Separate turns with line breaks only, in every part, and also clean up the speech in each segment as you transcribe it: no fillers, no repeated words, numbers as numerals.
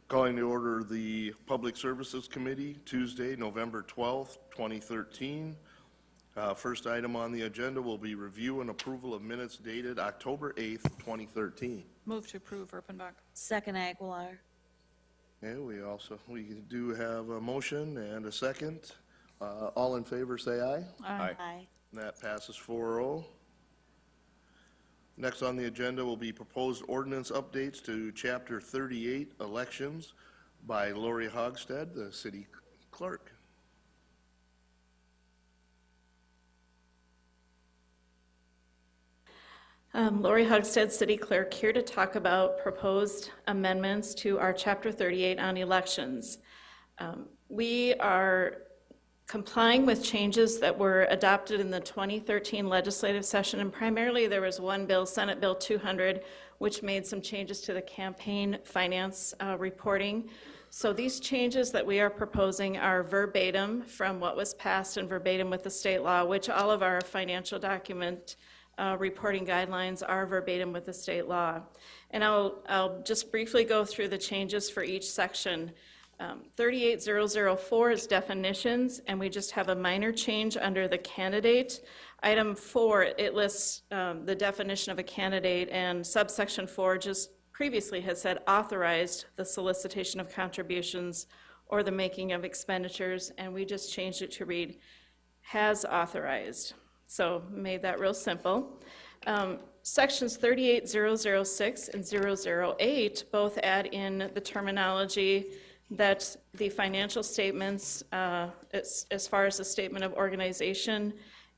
Calling to order the Public Services Committee, Tuesday, November 12th, 2013. First item on the agenda will be review and approval of minutes dated October 8th, 2013.
Move to approve, Erpenbach.
Second, Aguilar.
Okay, we do have a motion and a second. All in favor say aye.
Aye.
That passes 4-0. Next on the agenda will be proposed ordinance updates to Chapter 38 elections by Lori Hogstead, the city clerk.
Lori Hogstead, City Clerk, here to talk about proposed amendments to our Chapter 38 on elections. We are complying with changes that were adopted in the 2013 legislative session, and primarily there was one bill, Senate Bill 200, which made some changes to the campaign finance reporting. So these changes that we are proposing are verbatim from what was passed and verbatim with the state law, which all of our financial document reporting guidelines are verbatim with the state law. And I'll just briefly go through the changes for each section. 38004 is definitions, and we just have a minor change under the candidate. Item 4, it lists the definition of a candidate, and subsection 4 just previously has said authorized the solicitation of contributions or the making of expenditures, and we just changed it to read has authorized. So made that real simple. Sections 38006 and 008 both add in the terminology that the financial statements, as far as the statement of organization,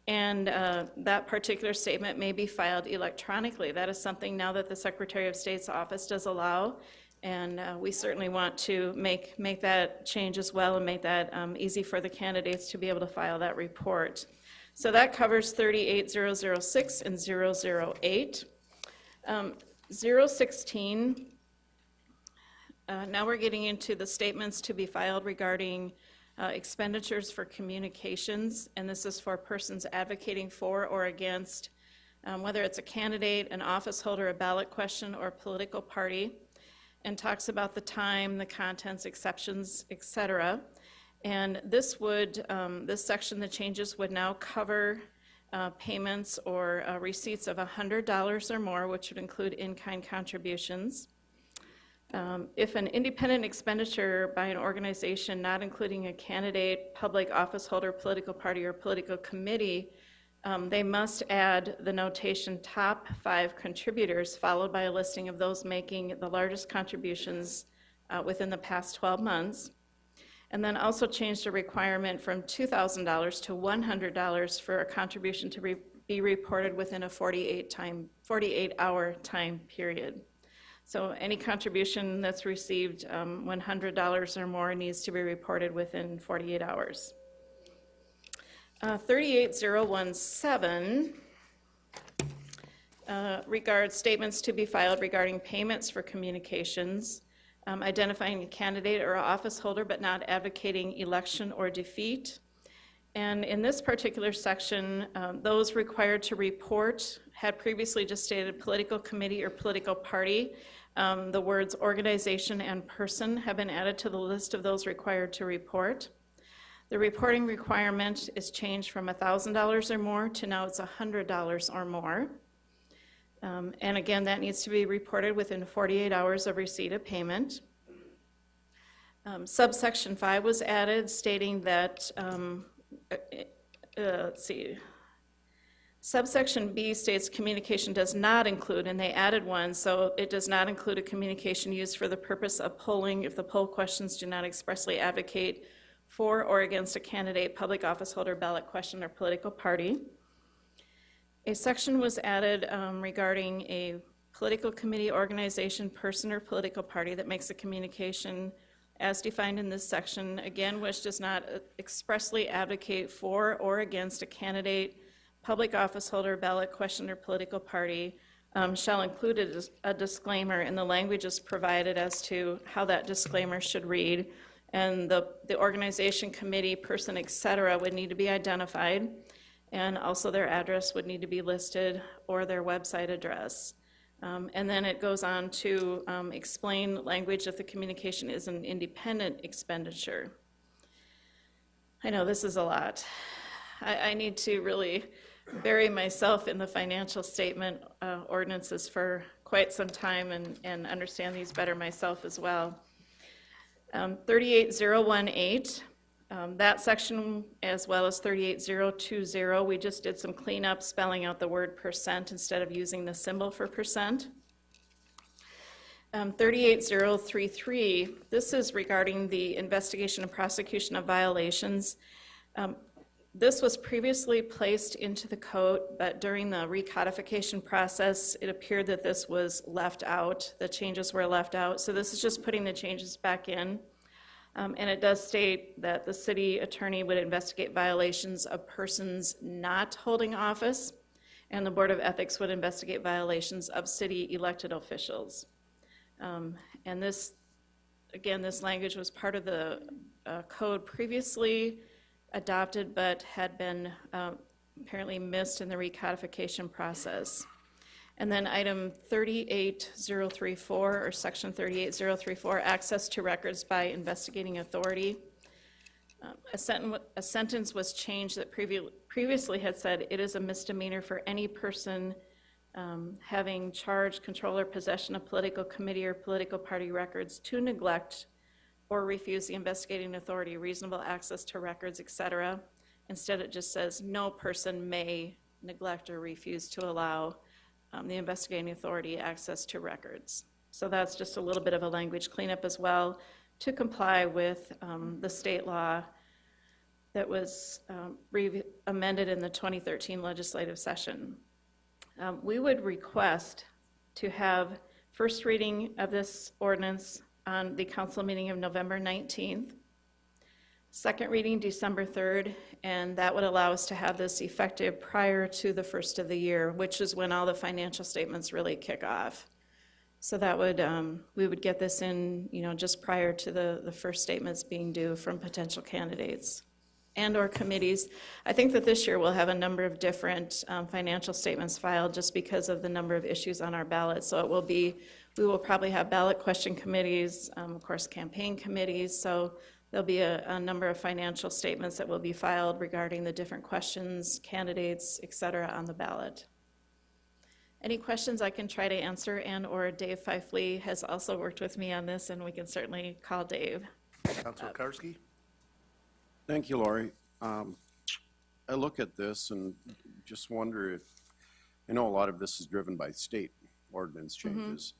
and that particular statement may be filed electronically. That is something now that the Secretary of State's office does allow, and we certainly want to make that change as well and make that easy for the candidates to be able to file that report. So that covers 38006 and 008. 016, now we're getting into the statements to be filed regarding expenditures for communications, and this is for persons advocating for or against, whether it's a candidate, an office holder, a ballot question, or a political party, and talks about the time, the contents, exceptions, etc. And this would, this section, the changes would now cover payments or receipts of $100 or more, which would include in-kind contributions. If an independent expenditure by an organization not including a candidate, public office holder, political party, or political committee, they must add the notation top 5 contributors followed by a listing of those making the largest contributions within the past 12 months. And then also change the requirement from $2,000 to $100 for a contribution to be reported within a 48-hour time period. So any contribution that's received $100 or more needs to be reported within 48 hours. 38017 regards statements to be filed regarding payments for communications, identifying a candidate or office holder but not advocating election or defeat. And in this particular section, those required to report had previously just stated political committee or political party. The words organization and person have been added to the list of those required to report. The reporting requirement is changed from $1,000 or more to now it's $100 or more. And again, that needs to be reported within 48 hours of receipt of payment. Subsection 5 was added stating that, let's see, subsection B states communication does not include, and they added one, so it does not include a communication used for the purpose of polling if the poll questions do not expressly advocate for or against a candidate, public office holder, ballot question, or political party. A section was added regarding a political committee, organization, person, or political party that makes a communication as defined in this section, again, which does not expressly advocate for or against a candidate, public office holder, ballot question, or political party, shall include a disclaimer, and the language is provided as to how that disclaimer should read. And the organization, committee, person, etc. would need to be identified, and also their address would need to be listed or their website address. And then it goes on to explain language if the communication is an independent expenditure. I know this is a lot. I need to really bury myself in the financial statement ordinances for quite some time and understand these better myself as well. 38018, that section, as well as 38020, we just did some cleanup spelling out the word percent instead of using the symbol for percent. 38033, this is regarding the investigation and prosecution of violations. This was previously placed into the code, but during the recodification process, it appeared that this was left out. The changes were left out. So this is just putting the changes back in. And it does state that the city attorney would investigate violations of persons not holding office, and the Board of Ethics would investigate violations of city elected officials. And this, again, this language was part of the code previously adopted, but had been apparently missed in the recodification process. And then item 38034, or section 38034, access to records by investigating authority. A sentence was changed that previously had said it is a misdemeanor for any person having charge, control, or possession of political committee or political party records to neglect or refuse the investigating authority reasonable access to records, etc. Instead, it just says no person may neglect or refuse to allow the investigating authority access to records. So that's just a little bit of a language cleanup as well to comply with the state law that was amended in the 2013 legislative session. We would request to have first reading of this ordinance on the council meeting of November 19th, second reading December 3rd, and that would allow us to have this effective prior to the first of the year, which is when all the financial statements really kick off. So that would, we would get this in, just prior to the first statements being due from potential candidates and or committees. I think that this year we'll have a number of different financial statements filed just because of the number of issues on our ballot. So it will be, we will probably have ballot question committees, of course campaign committees, so there'll be a number of financial statements that will be filed regarding the different questions, candidates, et cetera, on the ballot. Any questions I can try to answer, and or Dave Fifley has also worked with me on this, and we can certainly call Dave.
Councilor Karski?
Thank you, Lori. I look at this and just wonder if, I know a lot of this is driven by state ordinance changes.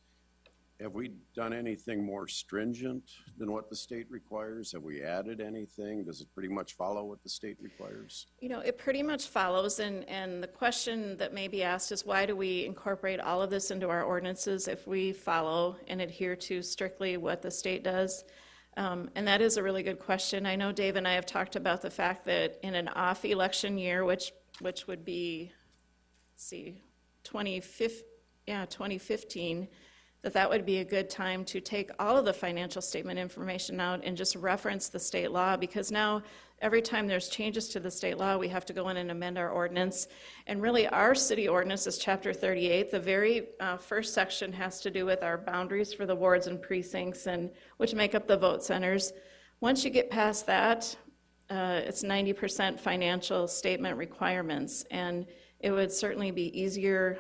Have we done anything more stringent than what the state requires? Have we added anything? Does it pretty much follow what the state requires?
It pretty much follows, and the question that may be asked is why do we incorporate all of this into our ordinances if we follow and adhere to strictly what the state does? And that is a really good question. I know Dave and I have talked about the fact that in an off-election year, which would be, let's see, 2015, that would be a good time to take all of the financial statement information out and just reference the state law, because now every time there's changes to the state law, we have to go in and amend our ordinance. And really our city ordinance is chapter 38. The very first section has to do with our boundaries for the wards and precincts, and which make up the vote centers. Once you get past that, it's 90% financial statement requirements, and it would certainly be easier,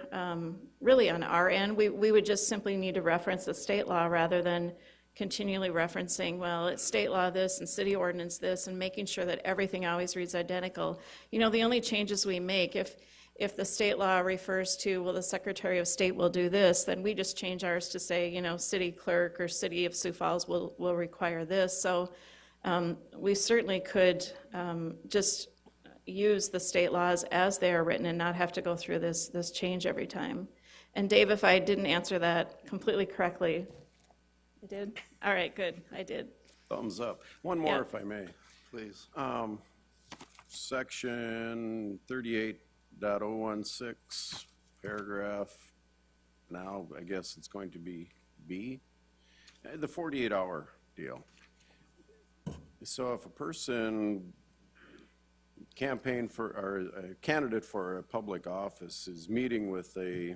really on our end. We would just simply need to reference the state law rather than continually referencing, well, it's state law this and city ordinance this, and making sure that everything always reads identical. The only changes we make, if the state law refers to, well, the Secretary of State will do this, then we just change ours to say, city clerk or City of Sioux Falls will require this. So we certainly could just use the state laws as they are written and not have to go through this change every time. And Dave, if I didn't answer that completely correctly, I did? All right, good, I did.
Thumbs up. One more,
Yeah.
if I may.
Please.
Section 38.016, paragraph, now I guess it's going to be B, the 48-hour deal. So if a person campaign for, or a candidate for a public office is meeting with a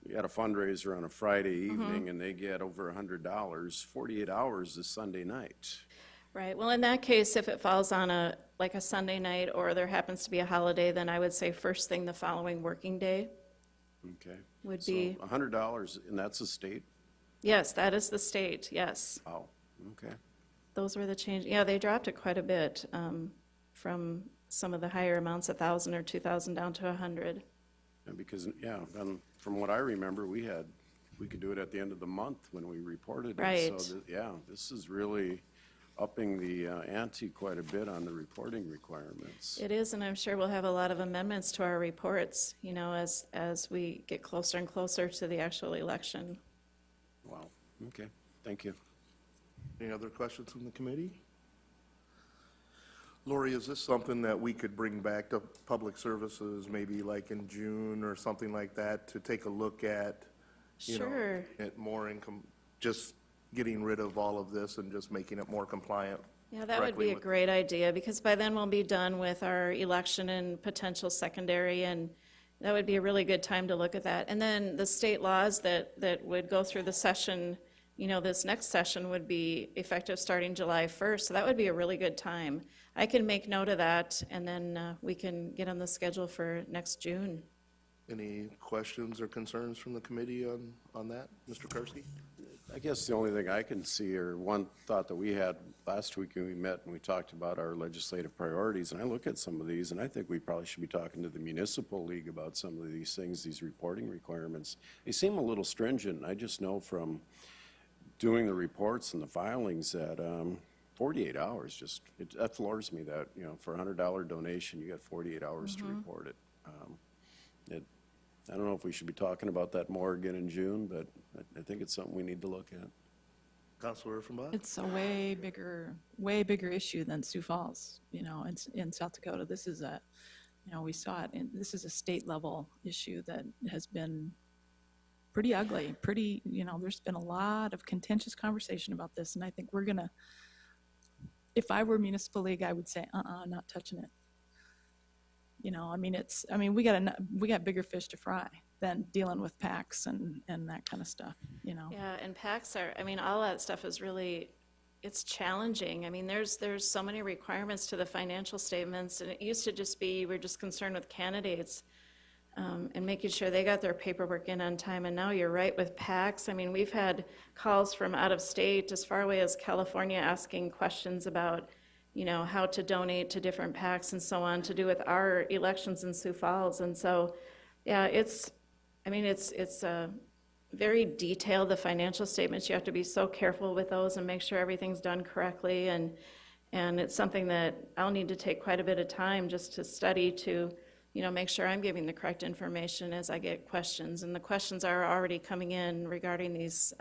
you had a fundraiser on a Friday evening and they get over $100, 48 hours is Sunday night.
Right, well, in that case, if it falls on like a Sunday night or there happens to be a holiday, then I would say first thing the following working day
Okay.
would
So
be,
$100, and that's a state?
yes, that is the state, yes.
Wow, okay.
Those were the change, yeah, they dropped it quite a bit from some of the higher amounts, 1,000 or 2,000 down to 100.
And because, yeah, from what I remember, we could do it at the end of the month when we reported it.
Right.
So, yeah, this is really upping the ante quite a bit on the reporting requirements.
It is, and I'm sure we'll have a lot of amendments to our reports, you know, as we get closer and closer to the actual election.
Wow, okay, thank you.
Any other questions from the committee? Lori, is this something that we could bring back to Public Services, maybe like in June or something like that, to take a look at, you know,
Sure.
at more income, just getting rid of all of this and just making it more compliant?
Yeah, that would be a great idea, because by then we'll be done with our election and potential secondary, and that would be a really good time to look at that. And then the state laws that would go through the session, you know, this next session would be effective starting July 1st, so that would be a really good time. I can make note of that, and then we can get on the schedule for next June.
Any questions or concerns from the committee on that? Mr. Karski?
I guess the only thing I can see, or one thought that we had last week when we met and we talked about our legislative priorities, and I look at some of these, and I think we probably should be talking to the municipal league about some of these things, these reporting requirements. They seem a little stringent. I just know from doing the reports and the filings that 48 hours just, that floors me that, you know, for a $100 donation, you got 48 hours to report it. I don't know if we should be talking about that more again in June, but I think it's something we need to look at.
Councilor Offenbach?
It's a way bigger issue than Sioux Falls, you know, in South Dakota. This is a, you know, we saw it, and this is a state level issue that has been pretty ugly, you know, there's been a lot of contentious conversation about this, and I think we're gonna, if I were municipal league, I would say, not touching it. You know, we got bigger fish to fry than dealing with PACs and that kind of stuff, you know.
Yeah, and PACs all that stuff is really, it's challenging. I mean, there's so many requirements to the financial statements, and it used to just be, we're just concerned with candidates and making sure they got their paperwork in on time, and now you're right with PACs. I mean, we've had calls from out of state, as far away as California, asking questions about, you know, how to donate to different PACs and so on, to do with our elections in Sioux Falls. And so, yeah, it's very detailed, the financial statements. You have to be so careful with those and make sure everything's done correctly. And it's something that I'll need to take quite a bit of time just to study to, you know, make sure I'm giving the correct information as I get questions. And the questions are already coming in regarding these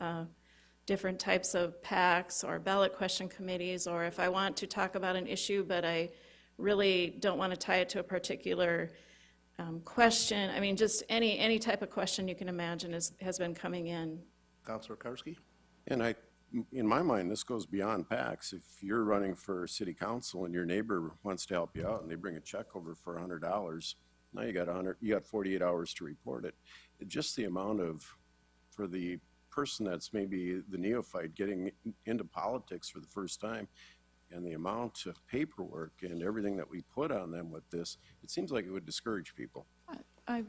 different types of PACs or ballot question committees, or if I want to talk about an issue but I really don't want to tie it to a particular question. I mean, just any type of question you can imagine has been coming in.
Councilor Karski?
And in my mind, this goes beyond PACs. If you're running for city council and your neighbor wants to help you out and they bring a check over for $100, now you got 48 hours to report it. Just the amount for the person that's maybe the neophyte getting into politics for the first time, and the amount of paperwork and everything that we put on them with this, it seems like it would discourage people.
I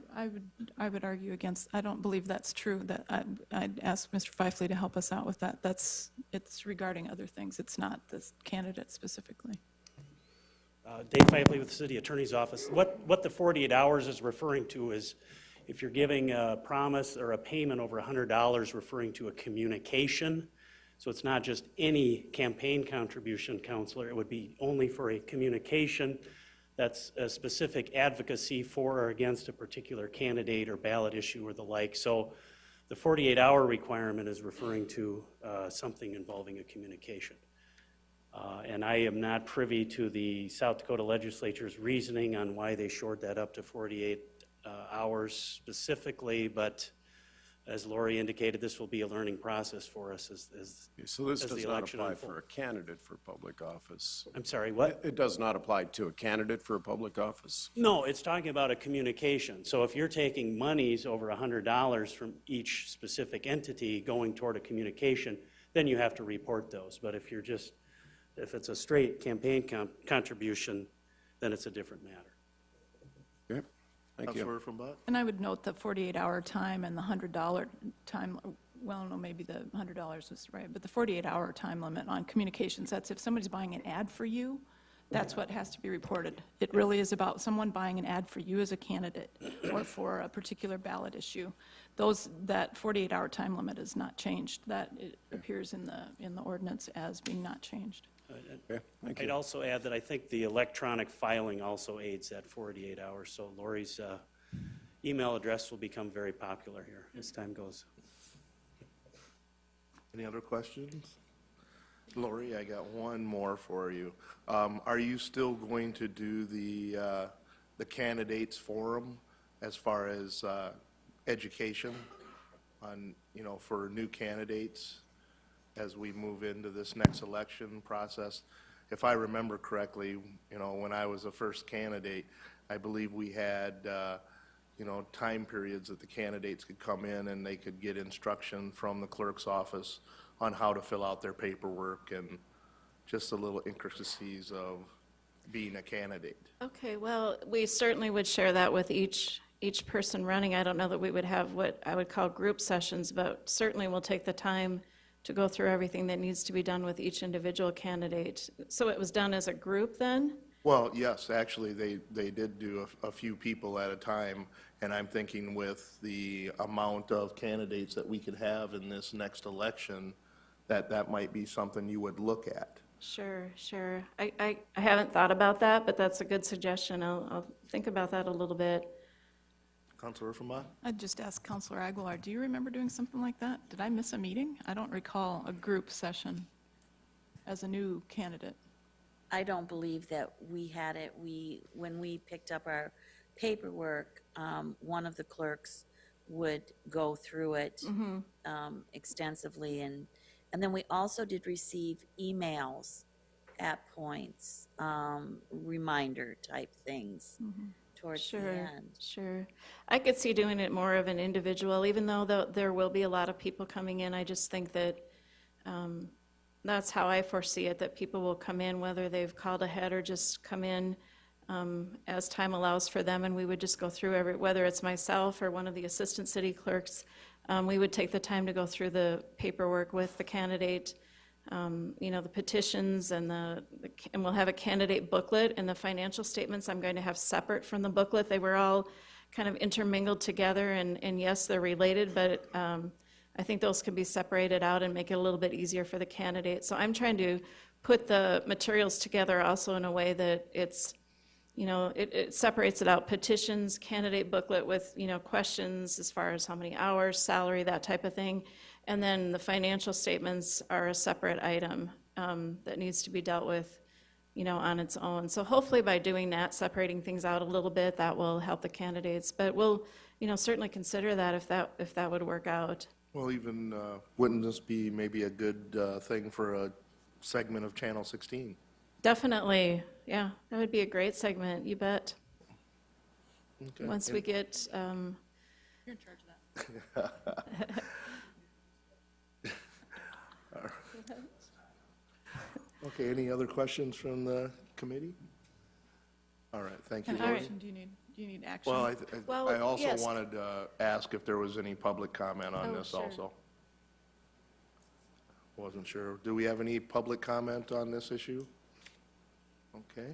would argue against. I don't believe that's true. That I'd ask Mr. Fifley to help us out with that. It's regarding other things. It's not this candidate specifically.
Dave Fifley with the City Attorney's Office. What the 48 hours is referring to is if you're giving a promise or a payment over $100 referring to a communication. So it's not just any campaign contribution, Counselor. It would be only for a communication that's a specific advocacy for or against a particular candidate or ballot issue or the like. So the 48-hour requirement is referring to something involving a communication. And I am not privy to the South Dakota Legislature's reasoning on why they shored that up to 48 hours specifically, but as Lori indicated, this will be a learning process for us as
So this
as the
does not
election
apply
unfolds.
for a candidate for public office?
I'm sorry, what?
It does not apply to a candidate for a public office?
No, it's talking about a communication. So if you're taking monies over $100 from each specific entity going toward a communication, then you have to report those. But if it's a straight campaign contribution, then it's a different matter.
Okay, thank you.
Councilor from Butt?
And I would note the 48-hour time and the $100 time, well, no, maybe the $100 was right, but the 48-hour time limit on communications, that's if somebody's buying an ad for you, that's what has to be reported. It really is about someone buying an ad for you as a candidate or for a particular ballot issue. That 48-hour time limit is not changed. That it appears in the ordinance as being not changed.
Okay, thank
I'd
you.
also add that I think the electronic filing also aids that 48 hours. So Lori's email address will become very popular here as time goes.
Any other questions? Lori, I got one more for you. Are you still going to do the candidates forum as far as education on, for new candidates as we move into this next election process? If I remember correctly, when I was a first candidate, I believe we had, time periods that the candidates could come in and they could get instruction from the clerk's office on how to fill out their paperwork and just the little intricacies of being a candidate.
Okay, well, we certainly would share that with each person running. I don't know that we would have what I would call group sessions, but certainly we'll take the time to go through everything that needs to be done with each individual candidate. So it was done as a group then?
Well, yes, actually, they did do a few people at a time, and I'm thinking with the amount of candidates that we could have in this next election, that might be something you would look at.
Sure. I haven't thought about that, but that's a good suggestion. I'll think about that a little bit.
Councilor Fremont?
I'd just ask Councilor Aguilar, do you remember doing something like that? Did I miss a meeting? I don't recall a group session as a new candidate.
I don't believe that we had it. When we picked up our paperwork, one of the clerks would go through it extensively, and then we also did receive emails at points, reminder type things towards the end.
Sure. I could see doing it more of an individual, even though there will be a lot of people coming in. I just think that that's how I foresee it, that people will come in, whether they've called ahead or just come in as time allows for them, and we would just go through whether it's myself or one of the assistant city clerks, we would take the time to go through the paperwork with the candidate, the petitions, and we'll have a candidate booklet, and the financial statements I'm going to have separate from the booklet. They were all kind of intermingled together, and yes, they're related, but I think those can be separated out and make it a little bit easier for the candidate. So I'm trying to put the materials together also in a way that it's, it separates it out, petitions, candidate booklet with, questions as far as how many hours, salary, that type of thing. And then the financial statements are a separate item that needs to be dealt with, on its own. So hopefully by doing that, separating things out a little bit, that will help the candidates. But we'll, certainly consider that if that would work out.
Well, even, wouldn't this be maybe a good thing for a segment of Channel 16?
Definitely, yeah, that would be a great segment, you bet.
Okay.
Once we get,
You're in charge of that.
Okay, any other questions from the committee? All right, thank you,
And
Lori.
action, do you need action?
Well,
Well,
I also
yes.
wanted to ask if there was any public comment on
Oh,
this
sure.
also. Wasn't sure. Do we have any public comment on this issue? Okay.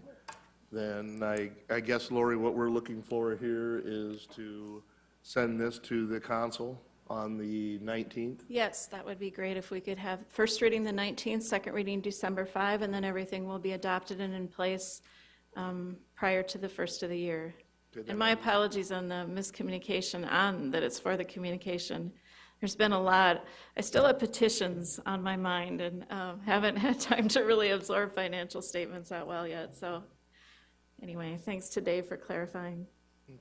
Then I guess, Lori, what we're looking for here is to send this to the council on the 19th?
yes, that would be great if we could have first reading the 19th, second reading December 5, and then everything will be adopted and in place prior to the first of the year.
Good.
And my apologies on the miscommunication on that it's for the communication. There's been a lot. I still have petitions on my mind and haven't had time to really absorb financial statements that well yet. So anyway, thanks to Dave for clarifying.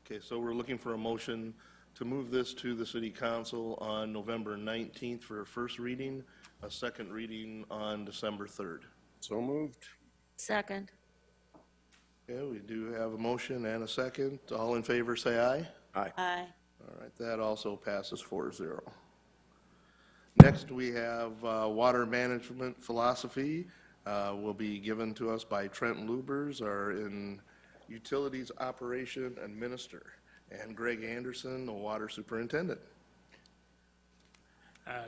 Okay, so we're looking for a motion to move this to the city council on November 19th for a first reading, a second reading on December 3rd.
So moved.
Second.
Okay, we do have a motion and a second. All in favor, say aye.
Aye.
Aye.
All right, that also passes 4-0. Next, we have water management philosophy will be given to us by Trent Lubers, our in utilities operation and minister, and Greg Anderson, the water superintendent.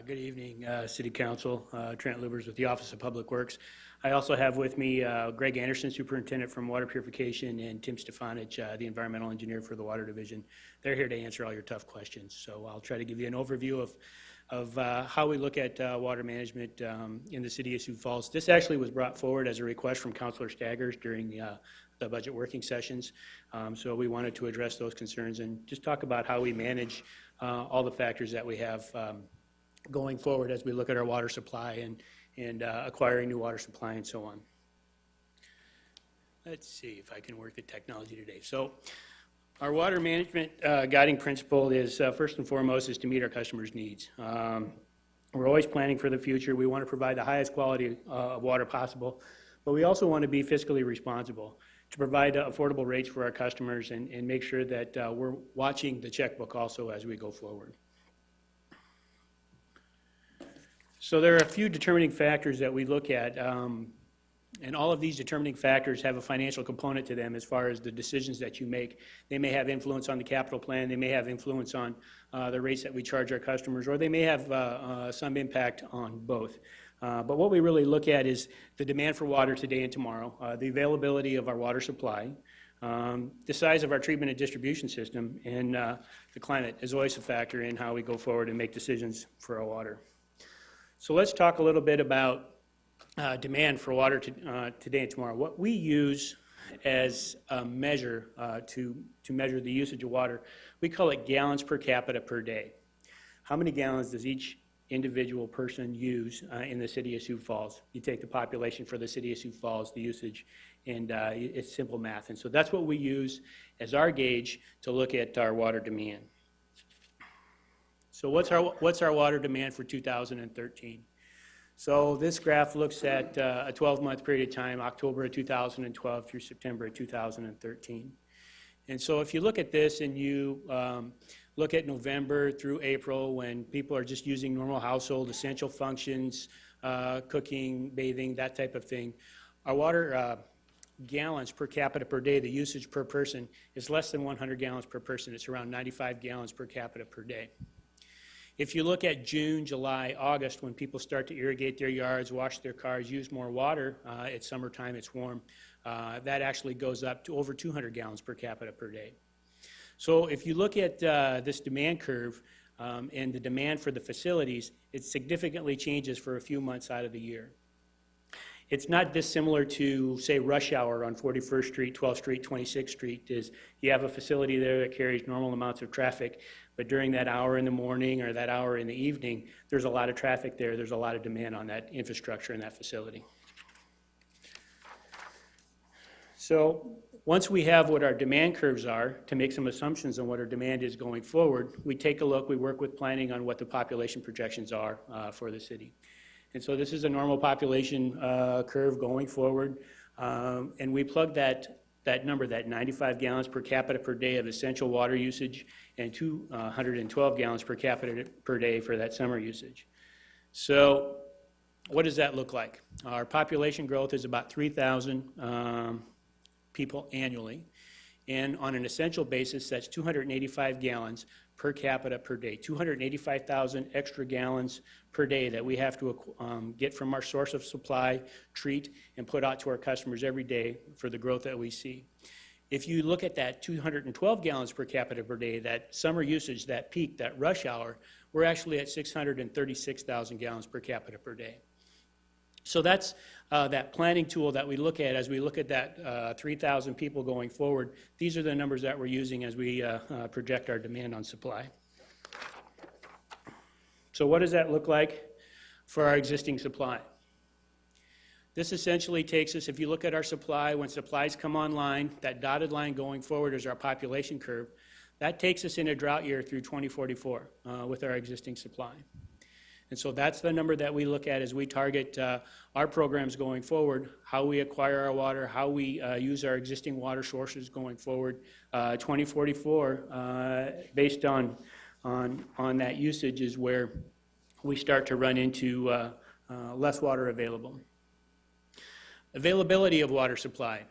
Good evening, City Council. Trent Lubers with the Office of Public Works. I also have with me Greg Anderson, Superintendent from Water Purification, and Tim Stefanich, the Environmental Engineer for the Water Division. They're here to answer all your tough questions. So I'll try to give you an overview of how we look at water management in the City of Sioux Falls. This actually was brought forward as a request from Councilor Staggers during the budget working sessions. So we wanted to address those concerns and just talk about how we manage all the factors that we have going forward as we look at our water supply and acquiring new water supply and so on. Let's see if I can work the technology today. So our water management guiding principle is first and foremost is to meet our customers' needs. We're always planning for the future. We want to provide the highest quality of water possible, but we also want to be fiscally responsible to provide affordable rates for our customers and make sure that we're watching the checkbook also as we go forward. So there are a few determining factors that we look at, and all of these determining factors have a financial component to them as far as the decisions that you make. They may have influence on the capital plan, they may have influence on the rates that we charge our customers, or they may have some impact on both. But what we really look at is the demand for water today and tomorrow, the availability of our water supply, the size of our treatment and distribution system, and the climate is always a factor in how we go forward and make decisions for our water. So let's talk a little bit about demand for water today and tomorrow. What we use as a measure to measure the usage of water, we call it gallons per capita per day. How many gallons does each individual person use in the City of Sioux Falls? You take the population for the City of Sioux Falls, the usage, and it's simple math. And so that's what we use as our gauge to look at our water demand. So what's our water demand for 2013? So this graph looks at a 12-month period of time, October of 2012 through September of 2013. And so if you look at this and you look at November through April when people are just using normal household essential functions, cooking, bathing, that type of thing, our water gallons per capita per day, the usage per person, is less than 100 gallons per person. It's around 95 gallons per capita per day. If you look at June, July, August, when people start to irrigate their yards, wash their cars, use more water, it's summertime, it's warm, that actually goes up to over 200 gallons per capita per day. So if you look at this demand curve and the demand for the facilities, it significantly changes for a few months out of the year. It's not dissimilar to, say, rush hour on 41st Street, 12th Street, 26th Street. Is you have a facility there that carries normal amounts of traffic, but during that hour in the morning or that hour in the evening, there's a lot of traffic there. There's a lot of demand on that infrastructure in that facility. So once we have what our demand curves are to make some assumptions on what our demand is going forward, we take a look, we work with planning on what the population projections are for the city. And so this is a normal population curve going forward, and we plug that number, that 95 gallons per capita per day of essential water usage and 212 gallons per capita per day for that summer usage. So what does that look like? Our population growth is about 3,000 people annually, and on an essential basis, that's 285 gallons per capita per day, 285,000 extra gallons per day that we have to get from our source of supply, treat, and put out to our customers every day for the growth that we see. If you look at that 212 gallons per capita per day, that summer usage, that peak, that rush hour, we're actually at 636,000 gallons per capita per day. So that's that planning tool that we look at as we look at that 3,000 people going forward. These are the numbers that we're using as we project our demand on supply. So what does that look like for our existing supply? This essentially takes us, if you look at our supply, when supplies come online, that dotted line going forward is our population curve. That takes us in a drought year through 2044 with our existing supply. And so that's the number that we look at as we target our programs going forward, how we acquire our water, how we use our existing water sources going forward. 2044, based on that usage, is where we start to run into less water available. Availability of water supply.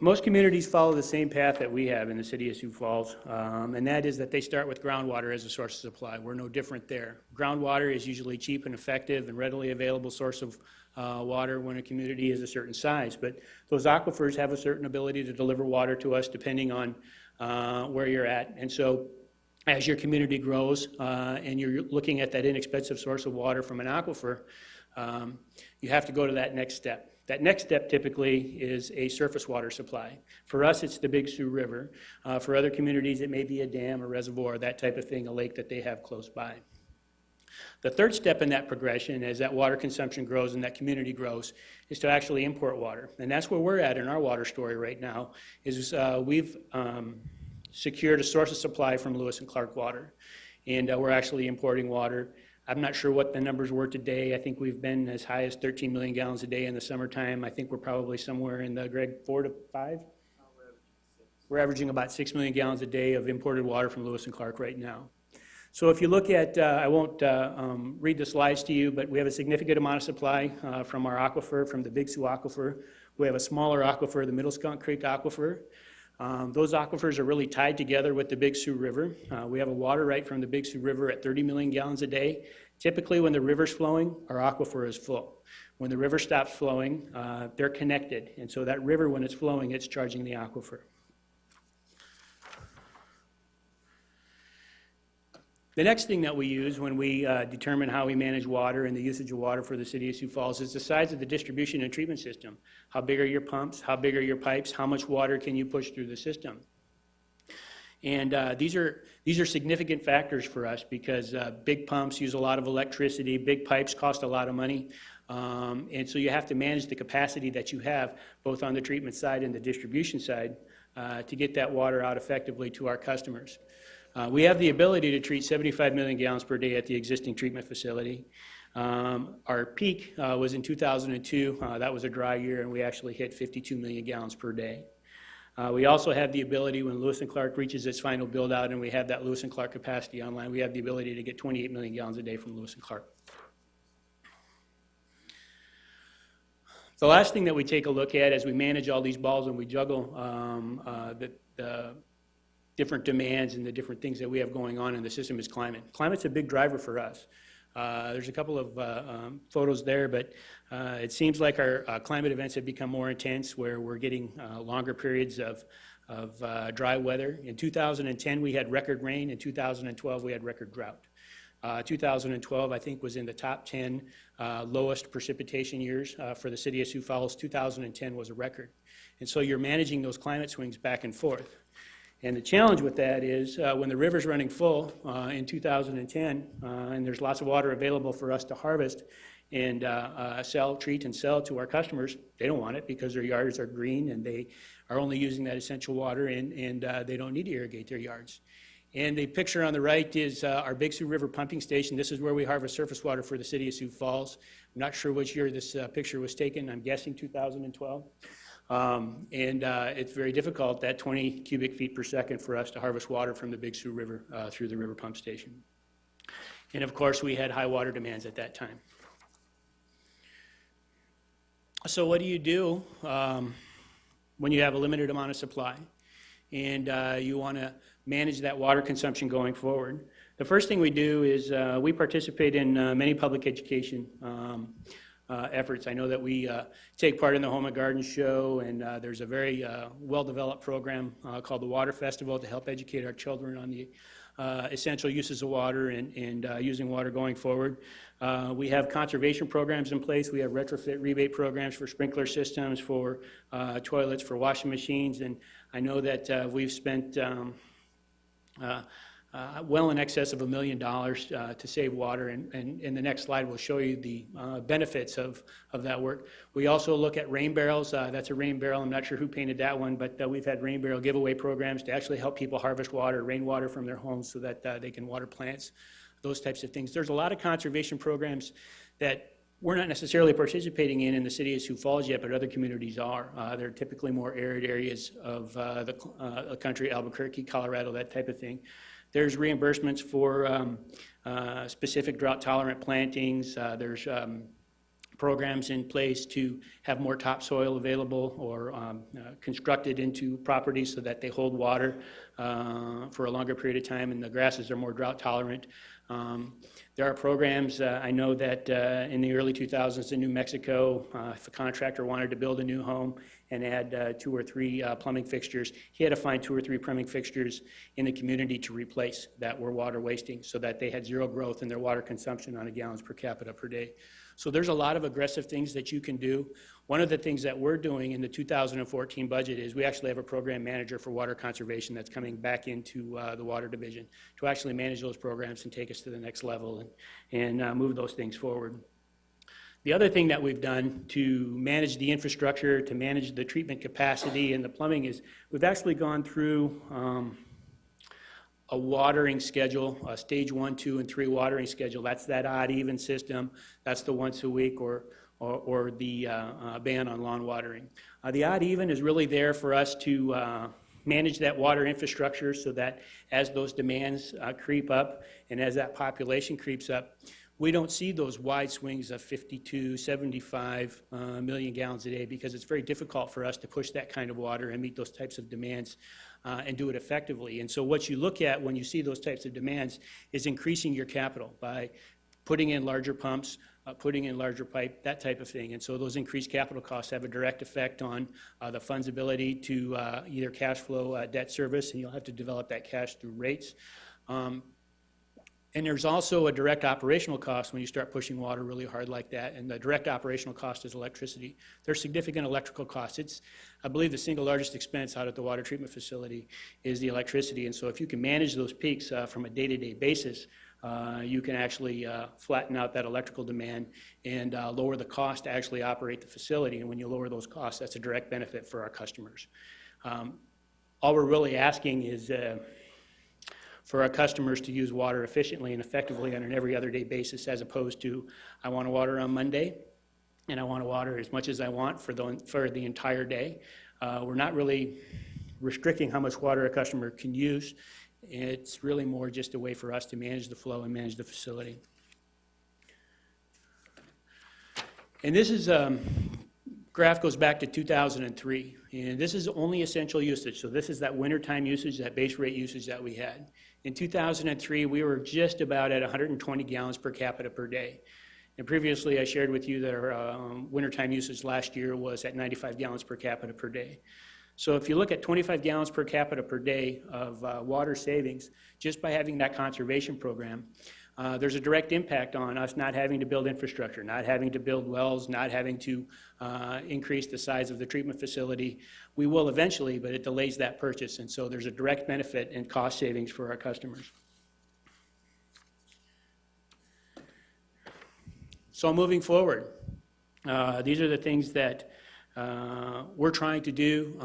Most communities follow the same path that we have in the city of Sioux Falls, and that is that they start with groundwater as a source of supply. We're no different there. Groundwater is usually cheap and effective and readily available source of water when a community is a certain size, but those aquifers have a certain ability to deliver water to us depending on where you're at. And so as your community grows and you're looking at that inexpensive source of water from an aquifer, you have to go to that next step. That next step typically is a surface water supply. For us, it's the Big Sioux River. For other communities, it may be a dam, a reservoir, that type of thing, a lake that they have close by. The third step in that progression, as that water consumption grows and that community grows, is to actually import water. And that's where we're at in our water story right now, is we've secured a source of supply from Lewis and Clark Water. And we're actually importing water. I'm not sure what the numbers were today. I think we've been as high as 13 million gallons a day in the summertime. I think we're probably somewhere in the, Greg, 4 to 5? We're averaging about 6 million gallons a day of imported water from Lewis and Clark right now. So if you look at, I won't read the slides to you, but we have a significant amount of supply from our aquifer, from the Big Sioux aquifer. We have a smaller aquifer, the Middle Skunk Creek aquifer. Those aquifers are really tied together with the Big Sioux River. We have a water right from the Big Sioux River at 30 million gallons a day. Typically, when the river's flowing, our aquifer is full. When the river stops flowing, they're connected. And so that river, when it's flowing, it's charging the aquifer. The next thing that we use when we determine how we manage water and the usage of water for the city of Sioux Falls is the size of the distribution and treatment system. How big are your pumps? How big are your pipes? How much water can you push through the system? And these are significant factors for us because big pumps use a lot of electricity, big pipes cost a lot of money, and so you have to manage the capacity that you have both on the treatment side and the distribution side to get that water out effectively to our customers. We have the ability to treat 75 million gallons per day at the existing treatment facility. Our peak was in 2002. That was a dry year, and we actually hit 52 million gallons per day. We also have the ability, when Lewis and Clark reaches its final build-out and we have that Lewis and Clark capacity online, we have the ability to get 28 million gallons a day from Lewis and Clark. The last thing that we take a look at as we manage all these balls and we juggle the different demands and the different things that we have going on in the system is climate. Climate's a big driver for us. There's a couple of photos there, but it seems like our climate events have become more intense where we're getting longer periods of dry weather. In 2010, we had record rain. In 2012, we had record drought. 2012, I think, was in the top 10 lowest precipitation years for the city of Sioux Falls. 2010 was a record. And so you're managing those climate swings back and forth. And the challenge with that is when the river's running full in 2010 and there's lots of water available for us to harvest and treat and sell to our customers, they don't want it because their yards are green and they are only using that essential water and they don't need to irrigate their yards. And the picture on the right is our Big Sioux River pumping station. This is where we harvest surface water for the city of Sioux Falls. I'm not sure which year this picture was taken. I'm guessing 2012. It's very difficult, that 20 cubic feet per second, for us to harvest water from the Big Sioux River through the river pump station. And of course, we had high water demands at that time. So what do you do when you have a limited amount of supply and you want to manage that water consumption going forward? The first thing we do is we participate in many public education efforts. I know that we take part in the Home and Garden Show, and there's a very well-developed program called the Water Festival to help educate our children on the essential uses of water and using water going forward. We have conservation programs in place. We have retrofit rebate programs for sprinkler systems, for toilets, for washing machines, and I know that we've spent well in excess of $1 million to save water, and the next slide will show you the benefits of that work. We also look at rain barrels. That's a rain barrel. I'm not sure who painted that one, but we've had rain barrel giveaway programs to actually help people harvest water, rainwater from their homes so that they can water plants, those types of things. There's a lot of conservation programs that we're not necessarily participating in the city of Sioux Falls yet, but other communities are. They're typically more arid areas of the country, Albuquerque, Colorado, that type of thing. There's reimbursements for specific drought-tolerant plantings. There's programs in place to have more topsoil available or constructed into properties so that they hold water for a longer period of time, and the grasses are more drought-tolerant. There are programs, I know that in the early 2000s in New Mexico, if a contractor wanted to build a new home and add 2 or 3 plumbing fixtures, he had to find 2 or 3 plumbing fixtures in the community to replace that were water wasting so that they had 0 growth in their water consumption on a gallons per capita per day. So there's a lot of aggressive things that you can do. One of the things that we're doing in the 2014 budget is we actually have a program manager for water conservation that's coming back into the water division to actually manage those programs and take us to the next level and move those things forward. The other thing that we've done to manage the infrastructure, to manage the treatment capacity and the plumbing is we've actually gone through a watering schedule, a stage 1, 2, and 3 watering schedule. That's that odd-even system. That's the once a week or the ban on lawn watering. The odd-even is really there for us to manage that water infrastructure so that as those demands creep up and as that population creeps up, we don't see those wide swings of 52, 75 million gallons a day because it's very difficult for us to push that kind of water and meet those types of demands and do it effectively. And so what you look at when you see those types of demands is increasing your capital by putting in larger pumps, putting in larger pipe, that type of thing. And so those increased capital costs have a direct effect on the fund's ability to either cash flow debt service, and you'll have to develop that cash through rates. And there's also a direct operational cost when you start pushing water really hard like that, and the direct operational cost is electricity. There's significant electrical costs. It's, I believe, the single largest expense out at the water treatment facility is the electricity, and so if you can manage those peaks from a day-to-day basis, you can actually flatten out that electrical demand and lower the cost to actually operate the facility, and when you lower those costs, that's a direct benefit for our customers. All we're really asking is for our customers to use water efficiently and effectively on an every other day basis, as opposed to, I want to water on Monday, and I want to water as much as I want for the entire day. We're not really restricting how much water a customer can use. It's really more just a way for us to manage the flow and manage the facility. And this is graph goes back to 2003, and this is only essential usage. So this is that wintertime usage, that base rate usage that we had. In 2003, we were just about at 120 gallons per capita per day. And previously, I shared with you that our wintertime usage last year was at 95 gallons per capita per day. So if you look at 25 gallons per capita per day of water savings, just by having that conservation program, there's a direct impact on us not having to build infrastructure, not having to build wells, not having to increase the size of the treatment facility. We will eventually, but it delays that purchase, and so there's a direct benefit and cost savings for our customers. So moving forward, these are the things that we're trying to do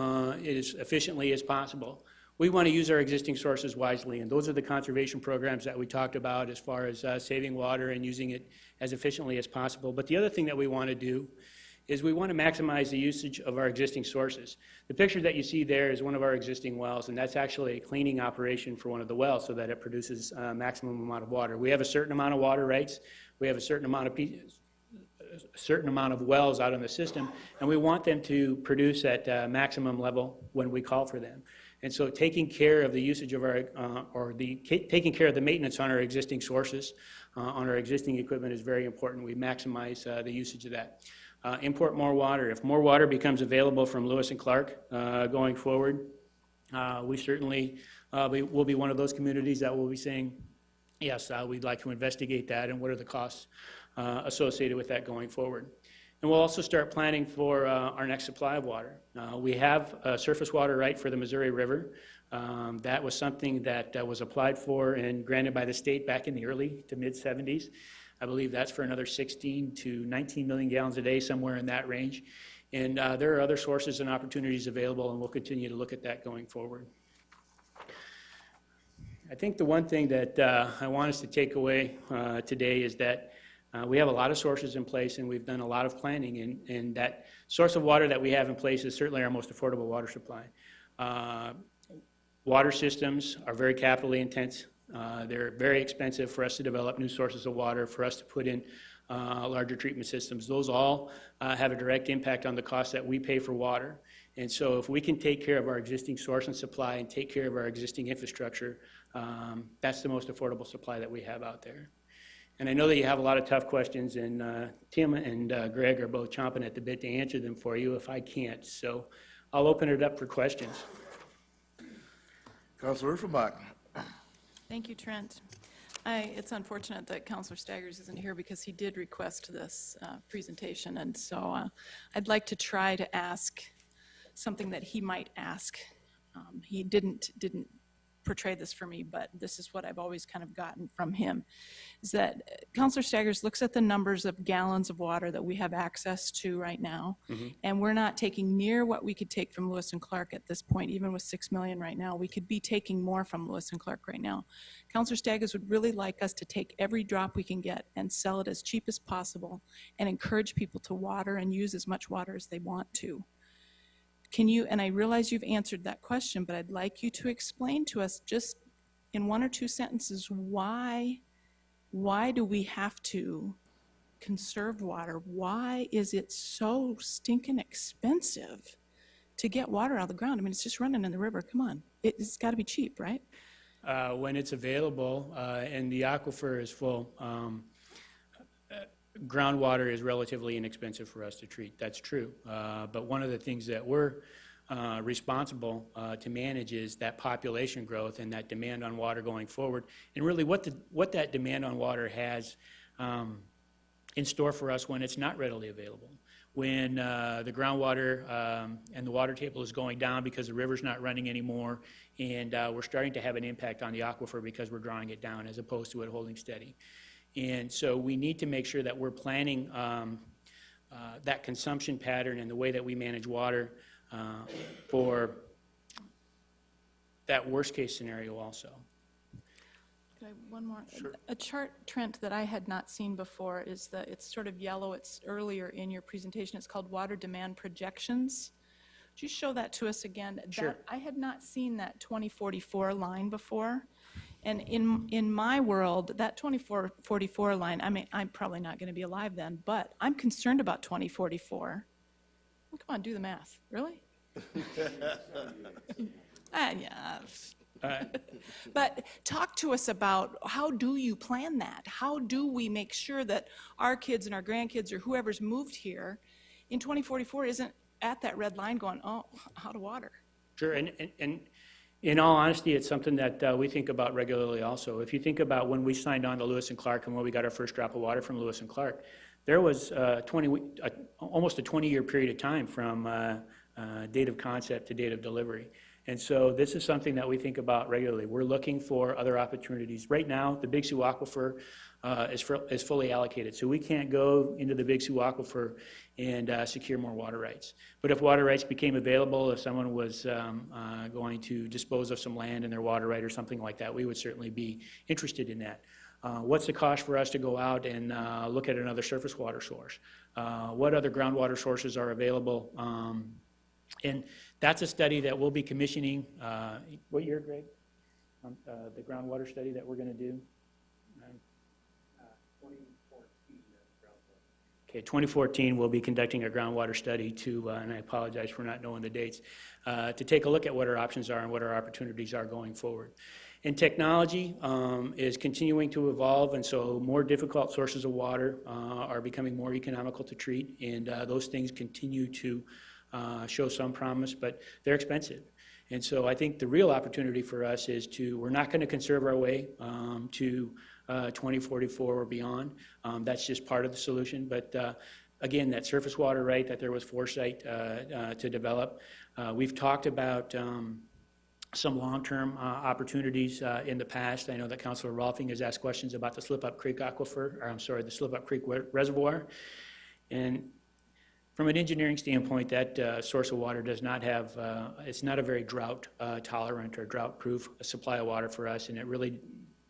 as efficiently as possible. We want to use our existing sources wisely, and those are the conservation programs that we talked about as far as saving water and using it as efficiently as possible. But the other thing that we want to do is we want to maximize the usage of our existing sources. The picture that you see there is one of our existing wells, and that's actually a cleaning operation for one of the wells so that it produces a maximum amount of water. We have a certain amount of water rights. We have a certain amount of wells out in the system, and we want them to produce at maximum level when we call for them. And so taking care of the usage of our, taking care of the maintenance on our existing sources, on our existing equipment is very important. We maximize the usage of that. Import more water. If more water becomes available from Lewis and Clark going forward, we certainly will be one of those communities that will be saying, yes, we'd like to investigate that and what are the costs associated with that going forward. And we'll also start planning for our next supply of water. We have a surface water right for the Missouri River. That was something that was applied for and granted by the state back in the early to mid-'70s. I believe that's for another 16 to 19 million gallons a day, somewhere in that range. And there are other sources and opportunities available, and we'll continue to look at that going forward. I think the one thing that I want us to take away today is that we have a lot of sources in place, and we've done a lot of planning, and that source of water that we have in place is certainly our most affordable water supply. Water systems are very capitally intense. They're very expensive for us to develop new sources of water, for us to put in larger treatment systems. Those all have a direct impact on the cost that we pay for water. And so if we can take care of our existing source and supply and take care of our existing infrastructure, that's the most affordable supply that we have out there. And I know that you have a lot of tough questions, and Tim and Greg are both chomping at the bit to answer them for you if I can't. So I'll open it up for questions.
Councilor Uffenbach.
Thank you, Trent. It's unfortunate that Councilor Staggers isn't here because he did request this presentation, and so I'd like to try to ask something that he might ask. He didn't portray this for me, but this is what I've always kind of gotten from him, is that Councilor Staggers looks at the numbers of gallons of water that we have access to right now, and we're not taking near what we could take from Lewis and Clark at this point. Even with 6 million right now, we could be taking more from Lewis and Clark right now. Councilor Staggers would really like us to take every drop we can get and sell it as cheap as possible and encourage people to water and use as much water as they want to. Can you, and I realize you've answered that question, but I'd like you to explain to us just in 1 or 2 sentences why do we have to conserve water? Why is it so stinking expensive to get water out of the ground? I mean, it's just running in the river. Come on. It's got to be cheap, right?
When it's available and the aquifer is full, groundwater is relatively inexpensive for us to treat. That's true. But one of the things that we're responsible to manage is that population growth and that demand on water going forward, and really what that demand on water has in store for us when it's not readily available. When the groundwater and the water table is going down because the river's not running anymore, and we're starting to have an impact on the aquifer because we're drawing it down as opposed to it holding steady. And so we need to make sure that we're planning that consumption pattern and the way that we manage water for that worst case scenario also.
One more. Sure. A chart, Trent, that I had not seen before is that it's sort of yellow. It's earlier in your presentation. It's called water demand projections. Would you show that to us again?
Sure.
I had not seen that 2044 line before. And in my world, that 2044 line, I mean, I'm probably not going to be alive then, but I'm concerned about 2044. Well, come on, do the math. Really? Yeah. But talk to us about how do you plan that? How do we make sure that our kids and our grandkids or whoever's moved here in 2044 isn't at that red line going, oh, out of water?
Sure, and in all honesty, it's something that we think about regularly also. If you think about when we signed on to Lewis and Clark and when we got our first drop of water from Lewis and Clark, there was almost a 20-year period of time from date of concept to date of delivery. And so this is something that we think about regularly. We're looking for other opportunities. Right now, the Big Sioux Aquifer is fully allocated, so we can't go into the Big Sioux Aquifer and secure more water rights. But if water rights became available, if someone was going to dispose of some land in their water right or something like that, we would certainly be interested in that. What's the cost for us to go out and look at another surface water source? What other groundwater sources are available? And that's a study that we'll be commissioning. What year, Greg? The groundwater study that we're going to do? 2014, we'll be conducting a groundwater study to, and I apologize for not knowing the dates, to take a look at what our options are and what our opportunities are going forward. And technology is continuing to evolve, and so more difficult sources of water are becoming more economical to treat, and those things continue to show some promise, but they're expensive. And so I think the real opportunity for us is we're not going to conserve our way to 2044 or beyond. That's just part of the solution. But again, that surface water right that there was foresight to develop. We've talked about some long-term opportunities in the past. I know that Councilor Rolfing has asked questions about the Slip-Up Creek Aquifer, or I'm sorry, the Slip-Up Creek Reservoir. And from an engineering standpoint, that source of water does not have, it's not a very drought tolerant or drought-proof supply of water for us, and it really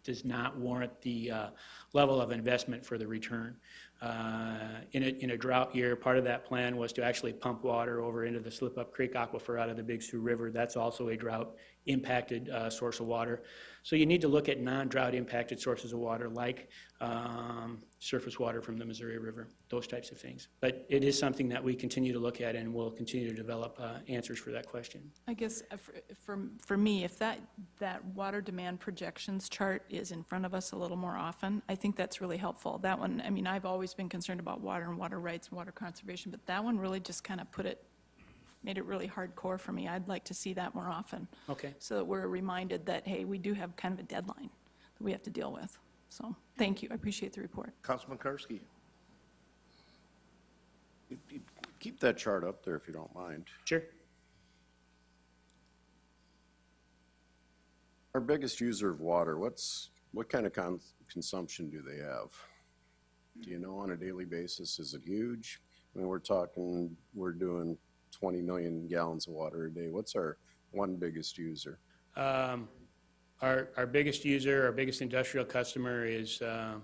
does not warrant the level of investment for the return. In a drought year, part of that plan was to actually pump water over into the Slip-Up Creek Aquifer out of the Big Sioux River. That's also a drought-impacted source of water. So you need to look at non-drought impacted sources of water like surface water from the Missouri River, those types of things. But it is something that we continue to look at, and we'll continue to develop answers for that question.
I guess for me, if that water demand projections chart is in front of us a little more often, I think that's really helpful. That one, I mean, I've always been concerned about water and water rights and water conservation, but that one really just kind of made it really hardcore for me. I'd like to see that more often.
Okay.
So that we're reminded that, hey, we do have kind of a deadline that we have to deal with. So, thank you. I appreciate the report.
Councilman Karski.
Keep that chart up there if you don't mind.
Sure.
Our biggest user of water, what kind of consumption do they have? Do you know on a daily basis? Is it huge? I mean, we're doing 20 million gallons of water a day. What's our one biggest user?
Our biggest user, our biggest industrial customer is John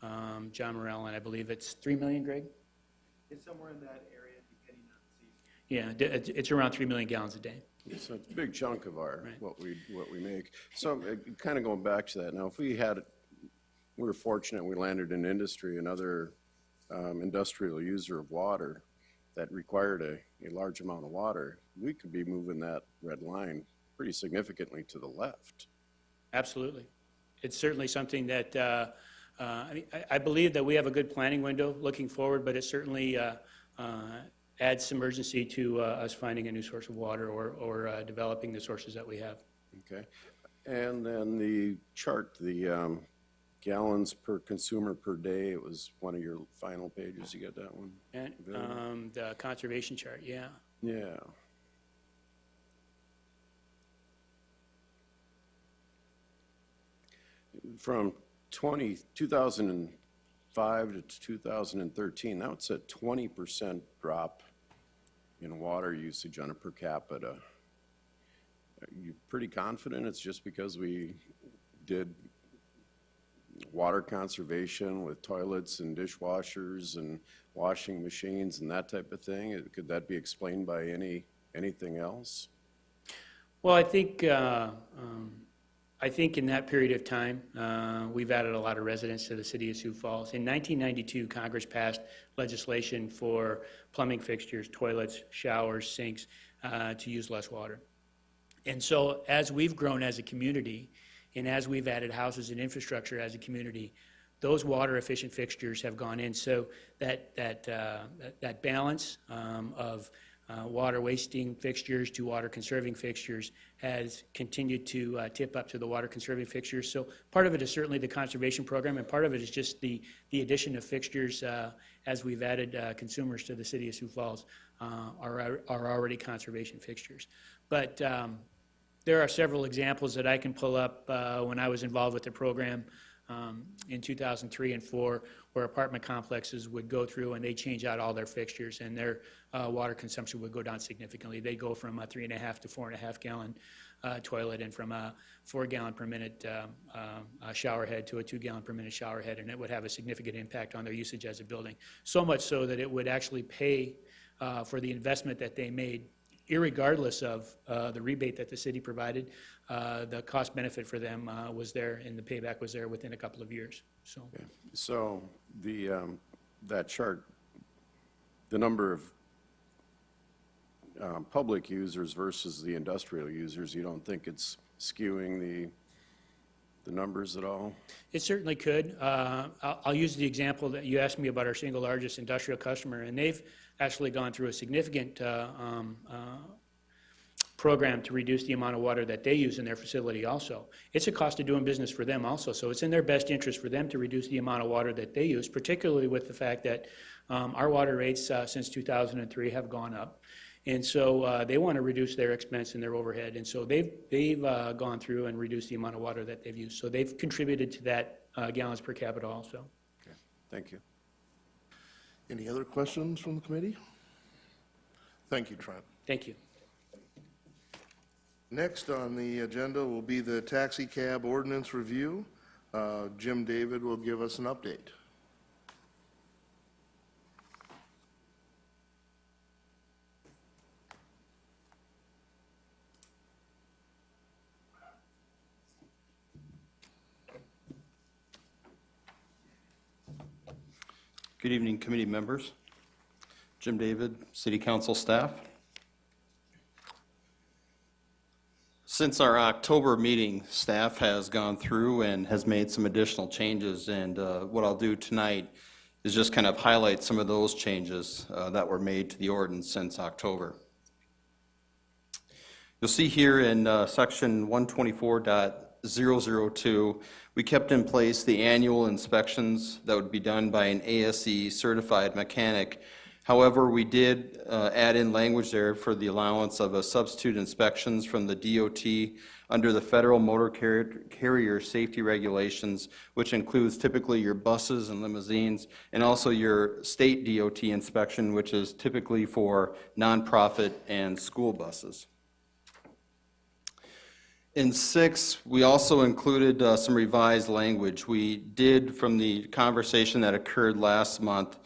Morrell, and I believe it's 3 million, Greg?
It's somewhere in that area, depending on the season.
Yeah, it's around 3 million gallons a day.
It's a big chunk of our,
Right.
what we make. So kind of going back to that, now if we were fortunate, we landed in industry, another industrial user of water that required a large amount of water, we could be moving that red line pretty significantly to the left.
Absolutely. It's certainly something that, I believe that we have a good planning window looking forward, but it certainly adds some urgency to us finding a new source of water or developing the sources that we have.
Okay. And then the chart, the gallons per consumer per day, it was one of your final pages. You got that one?
And the conservation chart, yeah.
Yeah. From 2005 to 2013, that's a 20% drop in water usage on a per capita. Are you pretty confident it's just because we did water conservation with toilets and dishwashers and washing machines and that type of thing? Could that be explained by anything else?
Well, I think in that period of time, we've added a lot of residents to the city of Sioux Falls. In 1992, Congress passed legislation for plumbing fixtures, toilets, showers, sinks, to use less water. And so as we've grown as a community, and as we've added houses and infrastructure as a community, those water-efficient fixtures have gone in. So that balance of water-wasting fixtures to water-conserving fixtures has continued to tip up to the water-conserving fixtures. So part of it is certainly the conservation program, and part of it is just the addition of fixtures as we've added consumers to the city of Sioux Falls are already conservation fixtures. But there are several examples that I can pull up when I was involved with the program in 2003 and 2004, where apartment complexes would go through and they change out all their fixtures, and their water consumption would go down significantly. They'd go from a 3.5 to 4.5 gallon toilet, and from a 4 gallon per minute shower head to a 2 gallon per minute shower head, and it would have a significant impact on their usage as a building. So much so that it would actually pay for the investment that they made, irregardless of the rebate that the city provided. The cost benefit for them was there, and the payback was there within a couple of years. So,
Okay. So that chart, the number of public users versus the industrial users, you don't think it's skewing the numbers at all?
it certainly could. I'll use the example that you asked me about our single largest industrial customer, and they've actually gone through a significant program to reduce the amount of water that they use in their facility also. It's a cost of doing business for them also, so it's in their best interest for them to reduce the amount of water that they use, particularly with the fact that our water rates since 2003 have gone up. And so they want to reduce their expense and their overhead. And so they've gone through and reduced the amount of water that they've used. So they've contributed to that gallons per capita also.
Thank you.
Any other questions from the committee? Thank you, Trent.
Thank you.
Next on the agenda will be the taxi cab ordinance review. Jim David will give us an update.
Good evening, committee members. Jim David, City Council staff. Since our October meeting, staff has gone through and has made some additional changes, and what I'll do tonight is just kind of highlight some of those changes that were made to the ordinance since October. You'll see here in section 124.002, we kept in place the annual inspections that would be done by an ASE certified mechanic. However, we did add in language there for the allowance of a substitute inspections from the DOT under the Federal Motor Carrier Safety Regulations, which includes typically your buses and limousines, and also your state DOT inspection, which is typically for nonprofit and school buses. In 6, we also included some revised language. We did, from the conversation that occurred last month,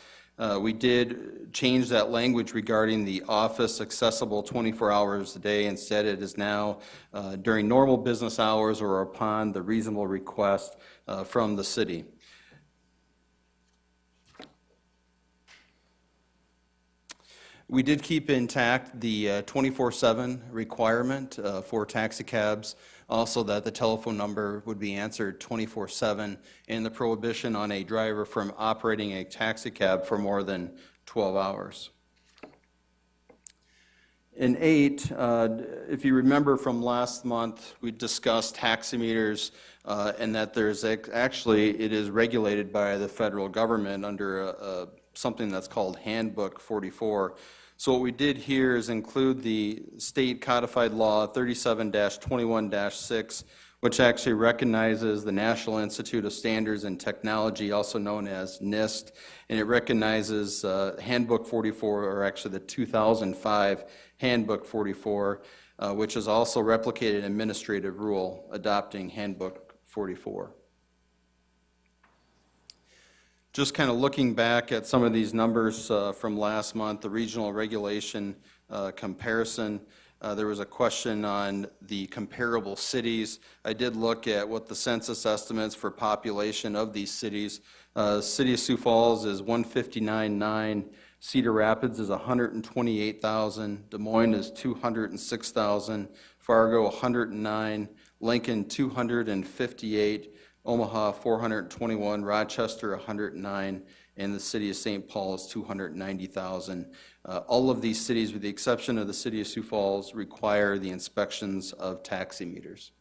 we did change that language regarding the office accessible 24 hours a day. Instead, it is now during normal business hours or upon the reasonable request from the city. We did keep intact the 24/7 requirement for taxi cabs, also that the telephone number would be answered 24/7, and the prohibition on a driver from operating a taxi cab for more than 12 hours. In 8, if you remember from last month, we discussed taximeters and that there's actually, it is regulated by the federal government under something that's called Handbook 44. So what we did here is include the state codified law 37-21-6, which actually recognizes the National Institute of Standards and Technology, also known as NIST, and it recognizes Handbook 44, or actually the 2005 Handbook 44, which is also replicated in administrative rule adopting Handbook 44. Just kind of looking back at some of these numbers from last month, the regional regulation comparison, there was a question on the comparable cities. I did look at what the census estimates for population of these cities. City of Sioux Falls is 159,900, Cedar Rapids is 128,000, Des Moines is 206,000, Fargo 109, Lincoln 258, Omaha 421, Rochester 109, and the city of St. Paul is 290,000. All of these cities, with the exception of the city of Sioux Falls, require the inspections of taximeters.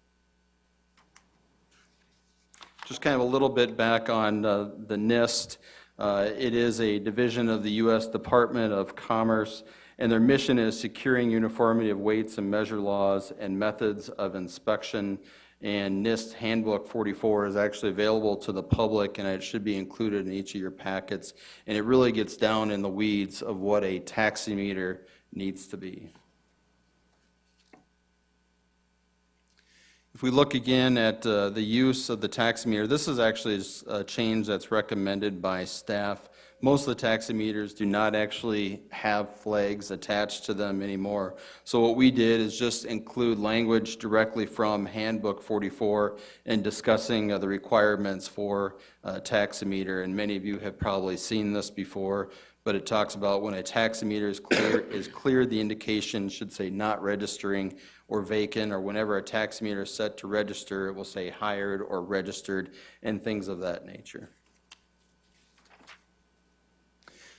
Just kind of a little bit back on the NIST. It is a division of the U.S. Department of Commerce, and their mission is securing uniformity of weights and measure laws and methods of inspection. And NIST Handbook 44 is actually available to the public, and it should be included in each of your packets. And it really gets down in the weeds of what a taximeter needs to be. If we look again at the use of the taximeter, this is actually a change that's recommended by staff. Most of the taximeters do not actually have flags attached to them anymore. So what we did is just include language directly from Handbook 44 and discussing the requirements for taximeter. And many of you have probably seen this before, but it talks about when a taximeter is cleared, the indication should say not registering or vacant, or whenever a taximeter is set to register, it will say hired or registered, and things of that nature.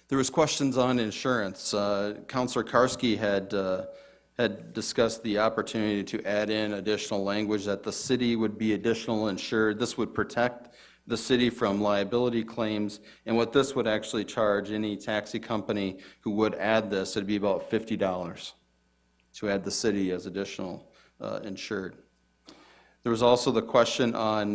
There was questions on insurance. Councilor Karski had discussed the opportunity to add in additional language that the city would be additional insured. This would protect the city from liability claims. And what this would actually charge any taxi company who would add this, it'd be about $50 to add the city as additional insured. There was also the question on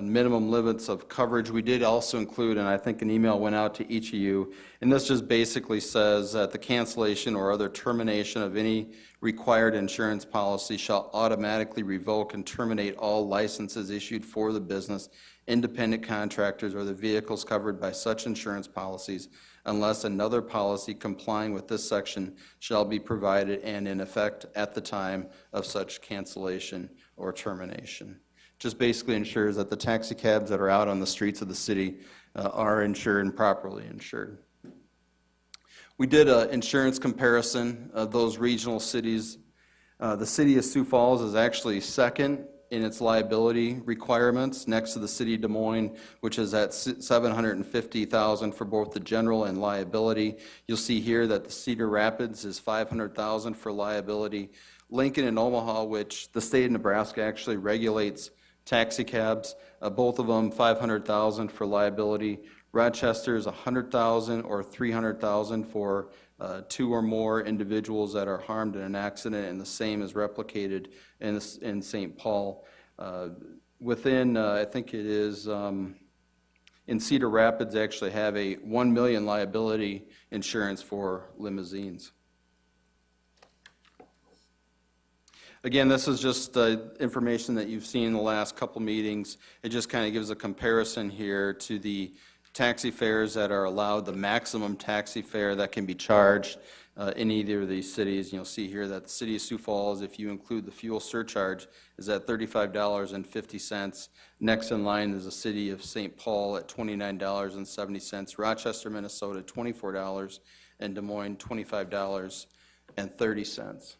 minimum limits of coverage. We did also include, and I think an email went out to each of you, and this just basically says that the cancellation or other termination of any required insurance policy shall automatically revoke and terminate all licenses issued for the business, independent contractors, or the vehicles covered by such insurance policies unless another policy complying with this section shall be provided and in effect at the time of such cancellation or termination. Just basically ensures that the taxi cabs that are out on the streets of the city are insured and properly insured. We did an insurance comparison of those regional cities. The city of Sioux Falls is actually second in its liability requirements, next to the city of Des Moines, which is at $750,000 for both the general and liability. You'll see here that the Cedar Rapids is $500,000 for liability. Lincoln and Omaha, which the state of Nebraska actually regulates taxi cabs, both of them $500,000 for liability. Rochester is $100,000 or $300,000 for two or more individuals that are harmed in an accident, and the same is replicated in St. Paul. Within, I think it is, in Cedar Rapids, they actually have a $1 million liability insurance for limousines. Again, this is just information that you've seen in the last couple meetings. It just kind of gives a comparison here to the taxi fares that are allowed, the maximum taxi fare that can be charged in either of these cities. You'll see here that the city of Sioux Falls, if you include the fuel surcharge, is at $35.50. Next in line is the city of St. Paul at $29.70. Rochester, Minnesota, $24, and Des Moines, $25.30.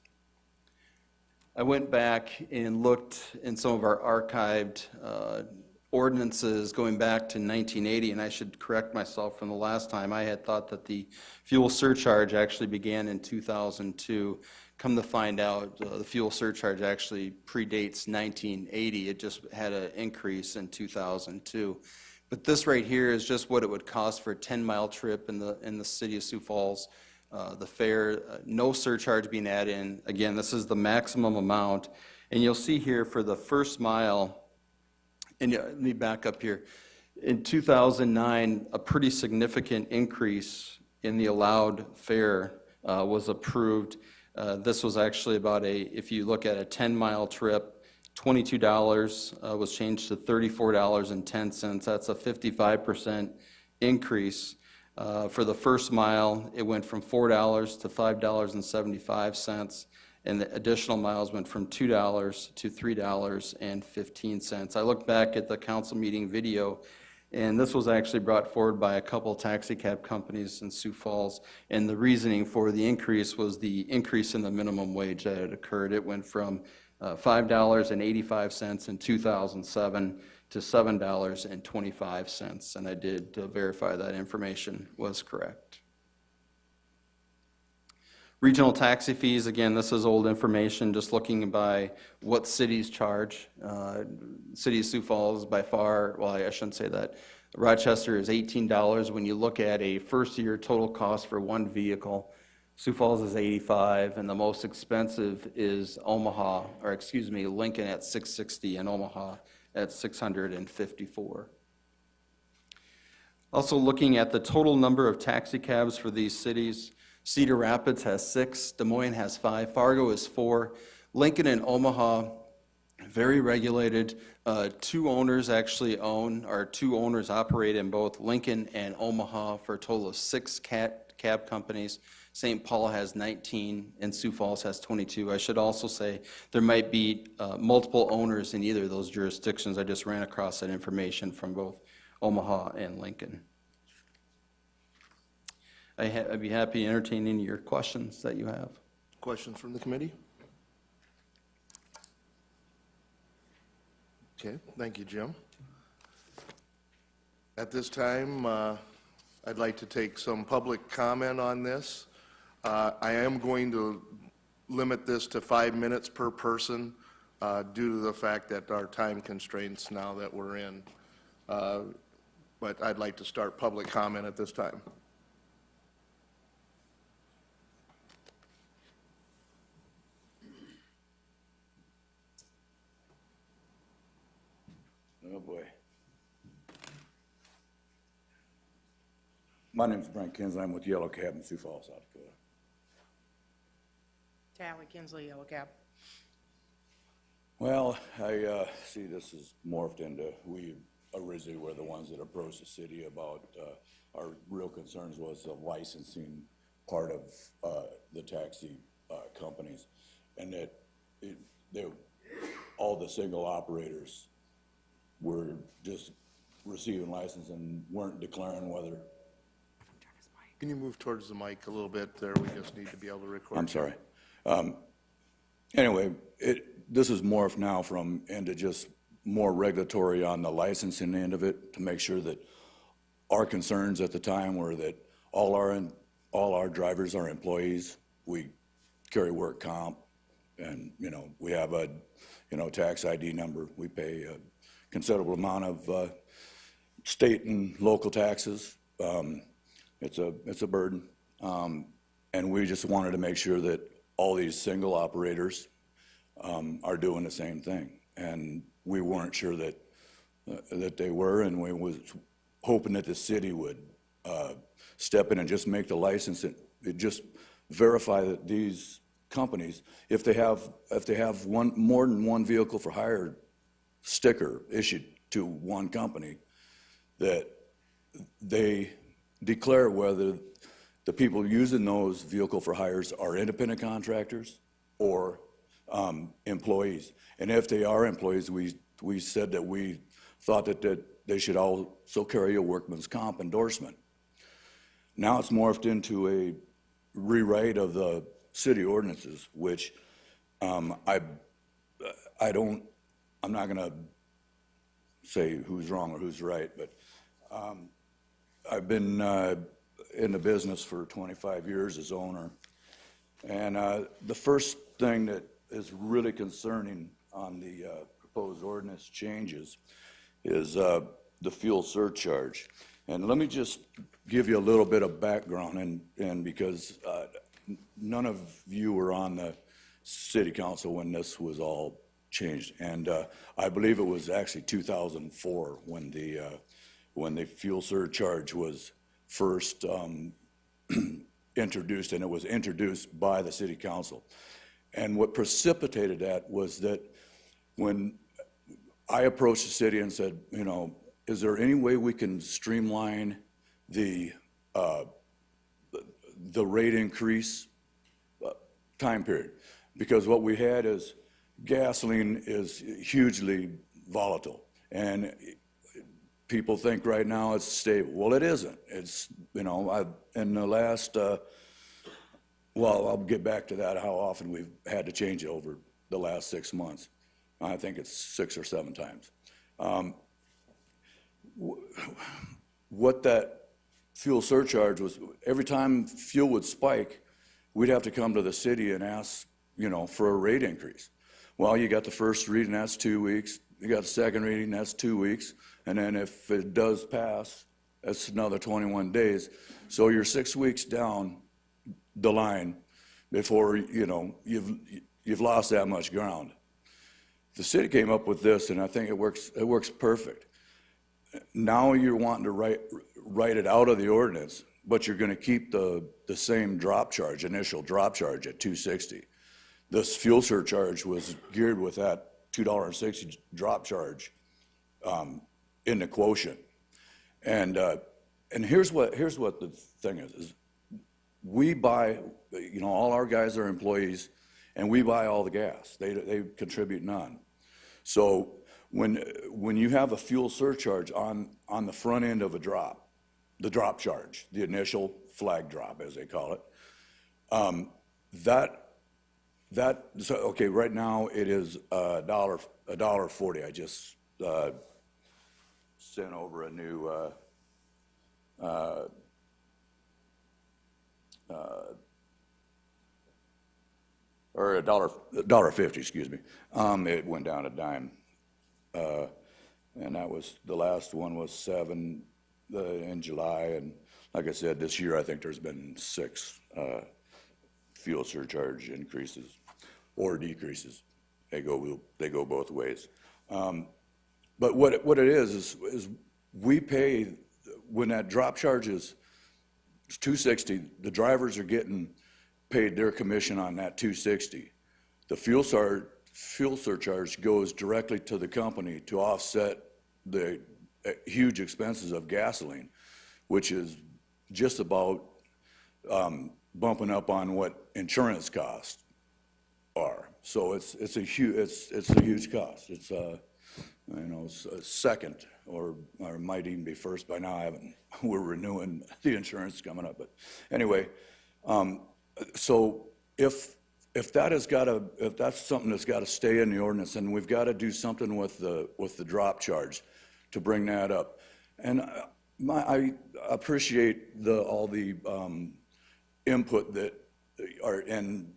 I went back and looked in some of our archived ordinances going back to 1980, and I should correct myself from the last time. I had thought that the fuel surcharge actually began in 2002. Come to find out, the fuel surcharge actually predates 1980. It just had an increase in 2002. But this right here is just what it would cost for a 10-mile trip in the city of Sioux Falls. The fare, no surcharge being added in. Again, this is the maximum amount. And you'll see here for the first mile, and let me back up here. In 2009, a pretty significant increase in the allowed fare was approved. This was actually about if you look at a 10-mile trip, $22 was changed to $34.10. That's a 55% increase. For the first mile, it went from $4 to $5.75, and the additional miles went from $2 to $3.15. I looked back at the council meeting video, and this was actually brought forward by a couple taxi cab companies in Sioux Falls, and the reasoning for the increase was the increase in the minimum wage that had occurred. It went from $5.85 in 2007 to $7.25, and I did verify that information was correct. Regional taxi fees, again, this is old information, just looking by what cities charge. City of Sioux Falls by far, well, I shouldn't say that. Rochester is $18. When you look at a first-year total cost for one vehicle, Sioux Falls is $85, and the most expensive is Lincoln at $660, and Omaha at $654. Also looking at the total number of taxi cabs for these cities, Cedar Rapids has 6, Des Moines has 5, Fargo is 4, Lincoln and Omaha, very regulated. Two owners actually own, or two owners operate in both Lincoln and Omaha for a total of 6 cab companies. St. Paul has 19 and Sioux Falls has 22. I should also say there might be multiple owners in either of those jurisdictions. I just ran across that information from both Omaha and Lincoln. I'd be happy to entertain any of your questions that you have.
Questions from the committee? Okay, thank you, Jim. At this time, I'd like to take some public comment on this. I am going to limit this to 5 minutes per person due to the fact that our time constraints now that we're in. But I'd like to start public comment at this time.
Oh, boy. My name's Brent Kinsley. I'm with Yellow Cab in Sioux Falls, South Dakota.
Tally Kinsley, Yellow Cab.
Well, I see this has morphed into, we originally were the ones that approached the city about, our real concerns was the licensing part of the taxi companies, and that all the single operators were just receiving license and weren't declaring whether.
Can you move towards the mic a little bit there? We just need to be able to record.
I'm sorry. Anyway, this is morphed now from into just more regulatory on the licensing end of it to make sure that our concerns at the time were that all our drivers are employees. We carry work comp, and we have a tax ID number. We pay a considerable amount of state and local taxes. It's a burden, and we just wanted to make sure that all these single operators are doing the same thing, and we weren't sure that they were, and we was hoping that the city would step in and just make the license and just verify that these companies, if they have more than one vehicle for hire sticker issued to one company, that they declare whether the people using those vehicle for hires are independent contractors or employees. And if they are employees, we said that we thought that they should also carry a workman's comp endorsement. Now it's morphed into a rewrite of the city ordinances, which I'm not gonna say who's wrong or who's right, but I've been in the business for 25 years as owner. And the first thing that is really concerning on the proposed ordinance changes is the fuel surcharge. And let me just give you a little bit of background, and because none of you were on the city council when this was all changed. And I believe it was actually 2004 when the fuel surcharge was first introduced, and it was introduced by the city council. And what precipitated that was that when I approached the city and said, is there any way we can streamline the rate increase time period? Because what we had is gasoline is hugely volatile, and people think right now it's stable. Well, it isn't. It's, in the last, well, I'll get back to that, how often we've had to change it over the last 6 months. I think it's 6 or 7 times. What that fuel surcharge was, every time fuel would spike, we'd have to come to the city and ask, for a rate increase. Well, you got the first reading, that's 2 weeks. You got the second reading, that's 2 weeks. And then if it does pass, that's another 21 days. So you're 6 weeks down the line before, you've lost that much ground. The city came up with this, and I think it works perfect. Now you're wanting to write it out of the ordinance, but you're gonna keep the same drop charge, initial drop charge at $2.60. This fuel surcharge was geared with that $2.60 drop charge in the quotient. And here's what the thing is we buy, all our guys are employees, and we buy all the gas. They contribute none. So when you have a fuel surcharge on the front end of a drop, the drop charge, the initial flag drop, as they call it, so, okay, right now it is $1.40. I just sent over a new or $1.50, excuse me. It went down a dime. And that was, the last one was 7 in July. And like I said, this year, I think there's been 6 fuel surcharge increases or decreases. They go both ways. But what it is we pay, when that drop charge is $2.60, the drivers are getting paid their commission on that $2.60. The fuel surcharge goes directly to the company to offset the huge expenses of gasoline, which is just about bumping up on what insurance costs are. So it's a huge cost. It's it's a second or might even be first by now. We're renewing the insurance coming up, but anyway. So if that's something that's got to stay in the ordinance, then we've got to do something with the drop charge to bring that up. And I appreciate all the input that and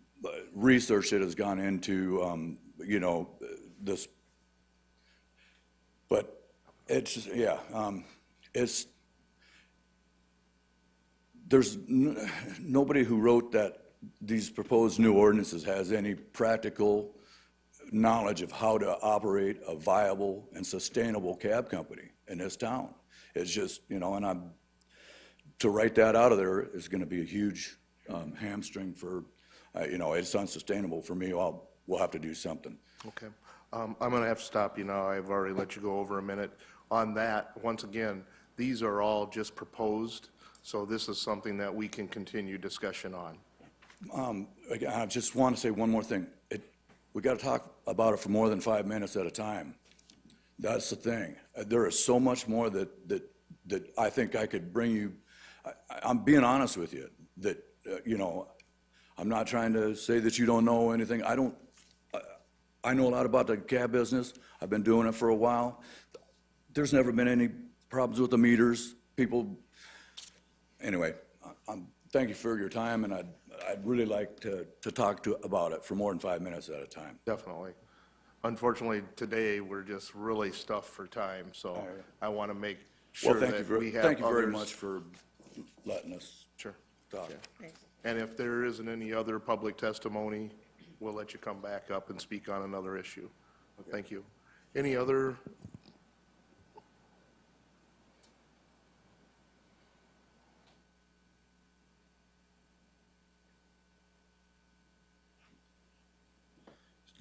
research that has gone into this, but it's there's nobody who wrote these proposed new ordinances has any practical knowledge of how to operate a viable and sustainable cab company in this town. It's just, and to write that out of there is going to be a huge hamstring for, it's unsustainable for me. We'll have to do something.
Okay. I'm going to have to stop you now. I've already let you go over a minute. On that, once again, these are all just proposed, so this is something that we can continue discussion on.
Again, I just want to say one more thing. We got to talk about it for more than 5 minutes at a time. That's the thing. There is so much more that I think I could bring you. I'm being honest with you that, I'm not trying to say that you don't know anything. I know a lot about the cab business. I've been doing it for a while. There's never been any problems with the meters. Anyway, thank you for your time, and I'd really like to talk about it for more than 5 minutes at a time.
Definitely. Unfortunately, today, we're just really stuffed for time, so I want to make sure that we have
thank you very
others.
much for letting us talk.
Yeah. And if there isn't any other public testimony, we'll let you come back up and speak on another issue. Okay. Thank you. Any other?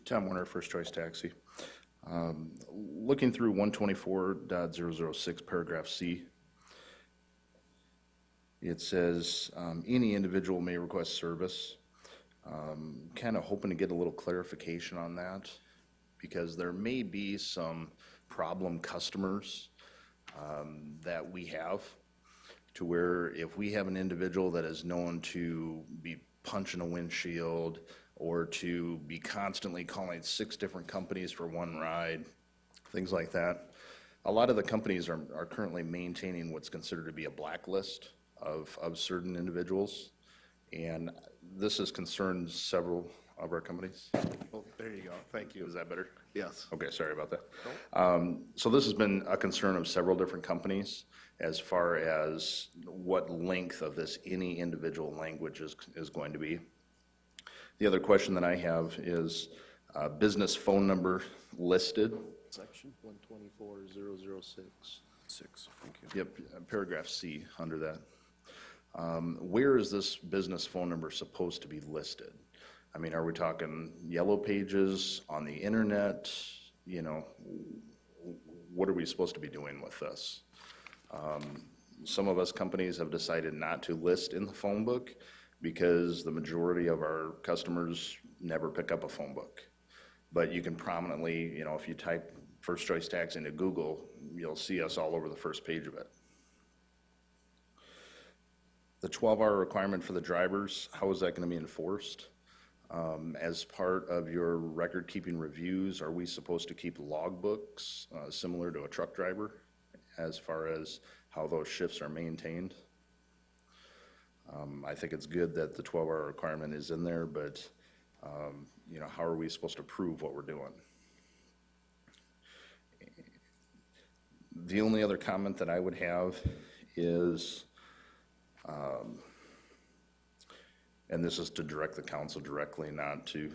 Tom Warner, First Choice Taxi. Looking through 124.006 paragraph C, it says any individual may request service. Kind of hoping to get a little clarification on that, because there may be some problem customers that we have, to where if we have an individual that is known to be punching a windshield or to be constantly calling 6 different companies for one ride, things like that. A lot of the companies are currently maintaining what's considered to be a blacklist of certain individuals, and this has concerned several of our companies.
Oh, there you go. Thank you.
Is that better?
Yes.
Okay, sorry about that. So this has been a concern of several different companies as far as what length of this any individual language is going to be. The other question that I have is business phone number listed.
Section 124.006.
Thank you.
Yep, paragraph C under that. Where is this business phone number supposed to be listed? I mean, are we talking yellow pages on the internet? What are we supposed to be doing with this? Some of us companies have decided not to list in the phone book because the majority of our customers never pick up a phone book. But you can prominently, if you type First Choice Tax into Google, you'll see us all over the first page of it. The 12-hour requirement for the drivers, how is that going to be enforced? As part of your record-keeping reviews, are we supposed to keep logbooks similar to a truck driver as far as how those shifts are maintained? I think it's good that the 12-hour requirement is in there, but how are we supposed to prove what we're doing? The only other comment that I would have is, and this is to direct the council directly, not to